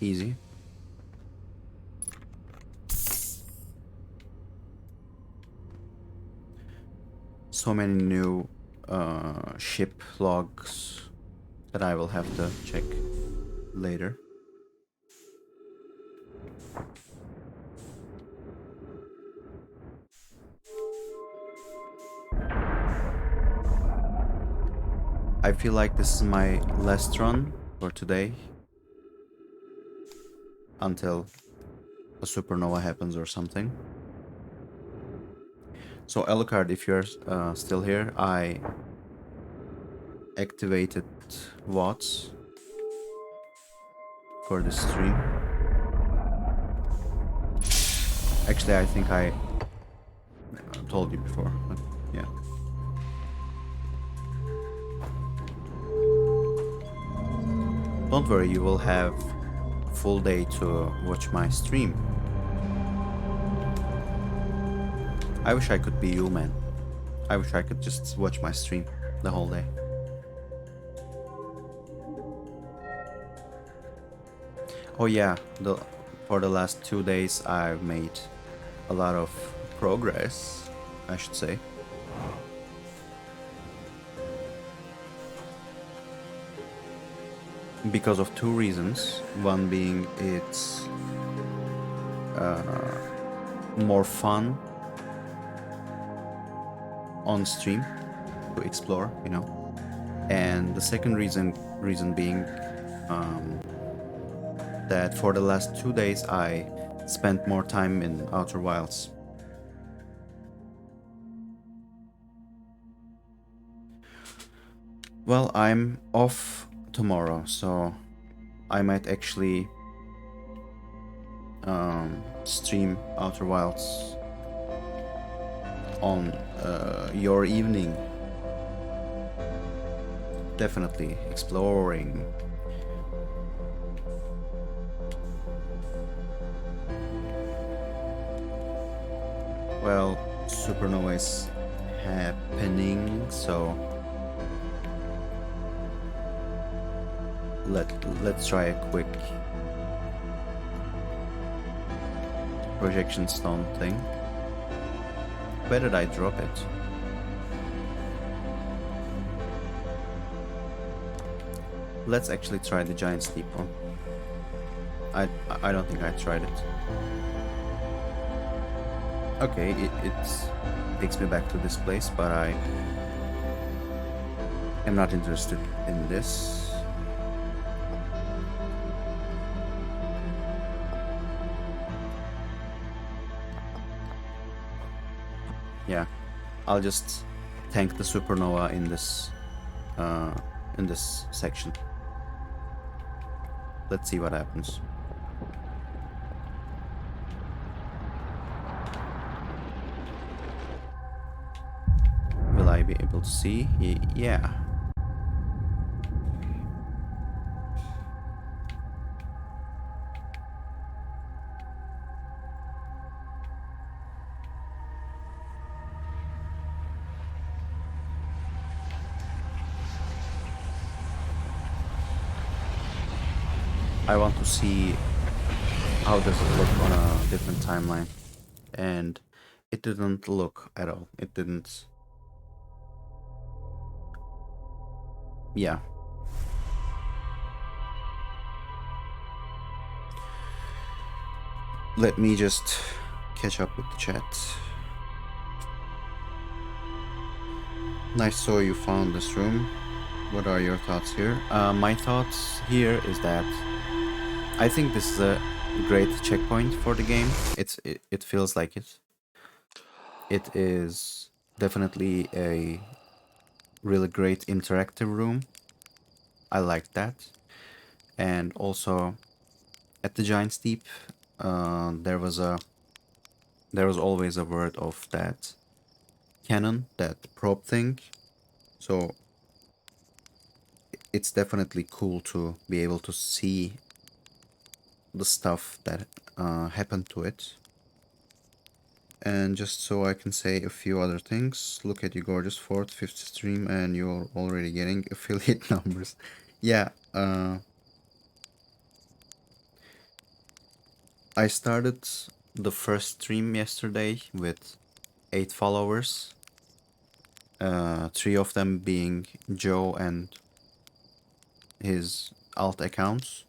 Easy. So many new ship logs that I will have to check later. I feel like this is my last run for today. Until a supernova happens or something. So Alucard, if you're still here, I activated Watts for the stream. Actually, I think I told you before, but yeah. Don't worry, you will have a full day to watch my stream. I wish I could be you, man. I wish I could just watch my stream the whole day. Oh yeah, for the last 2 days I've made a lot of progress, I should say. Because of two reasons. One being it's more fun on stream to explore, you know. And the second reason being that for the last 2 days I spent more time in Outer Wilds. Well, I'm off tomorrow, so I might actually stream Outer Wilds on your evening. Definitely exploring. Well, supernova is happening, so let's try a quick projection stone thing. Where did I drop it? Let's actually try the giant sleep one. I don't think I tried it. Okay, it takes me back to this place, but I am not interested in this. Yeah, I'll just tank the supernova in this section. Let's see what happens. Will I be able to see? Yeah. I want to see how does it look on a different timeline, and it didn't look at all. It didn't. Yeah. Let me just catch up with the chat. Nice, so you found this room. What are your thoughts here? My thoughts here is that I think this is a great checkpoint for the game. It feels like it. It is definitely a really great interactive room. I like that. And also at the Giant Steep, there was always a word of that cannon, that probe thing. So it's definitely cool to be able to see the stuff that happened to it. And just so I can say a few other things, look at your gorgeous fourth, fifth stream, and you're already getting affiliate numbers. Yeah, I started the first stream yesterday with 8 followers, 3 of them being Joe and his alt accounts.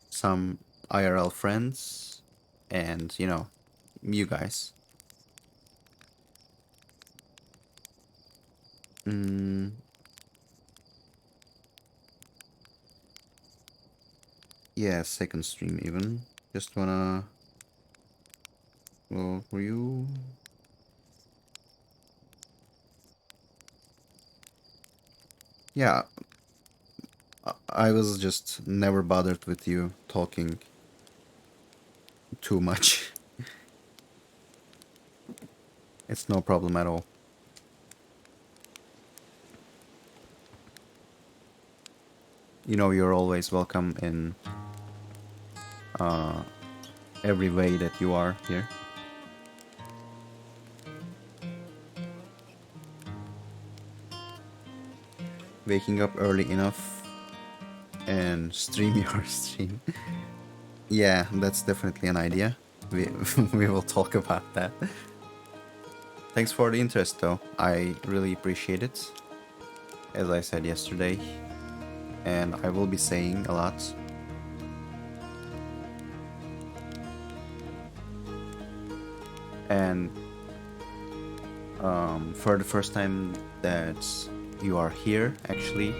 Some IRL friends, and you know, you guys. Yeah, second stream even. Just wanna go for you. Yeah, I was just never bothered with you talking too much. It's no problem at all. You know, you're always welcome in every way that you are here. Waking up early enough and stream your stream. Yeah, that's definitely an idea. We we will talk about that. Thanks for the interest, though. I really appreciate it. As I said yesterday, and I will be saying a lot. And for the first time that you are here, actually,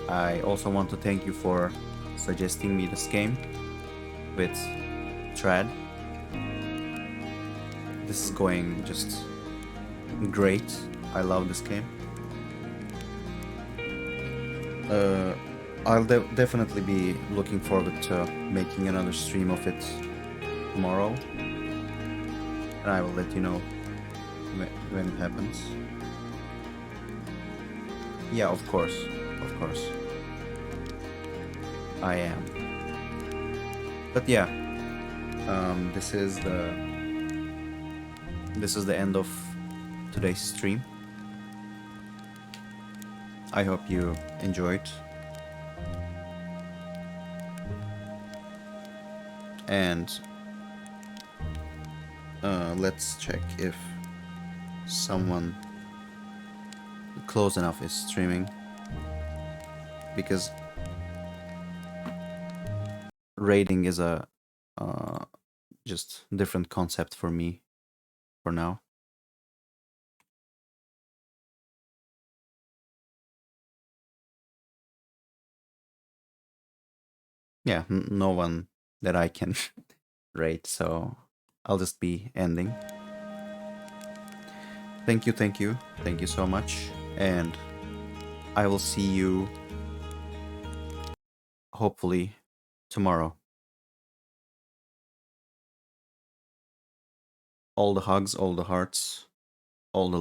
I also want to thank you for suggesting me this game with Trad. This is going just great. I love this game. I'll definitely be looking forward to making another stream of it tomorrow, and I will let you know when it happens. Yeah, of course, I am. But yeah, this is the end of today's stream. I hope you enjoyed. And let's check if someone close enough is streaming, because raiding is a just different concept for me for now. Yeah, no one that I can raid, so I'll just be ending. Thank you so much, and I will see you hopefully tomorrow. All the hugs, all the hearts, all the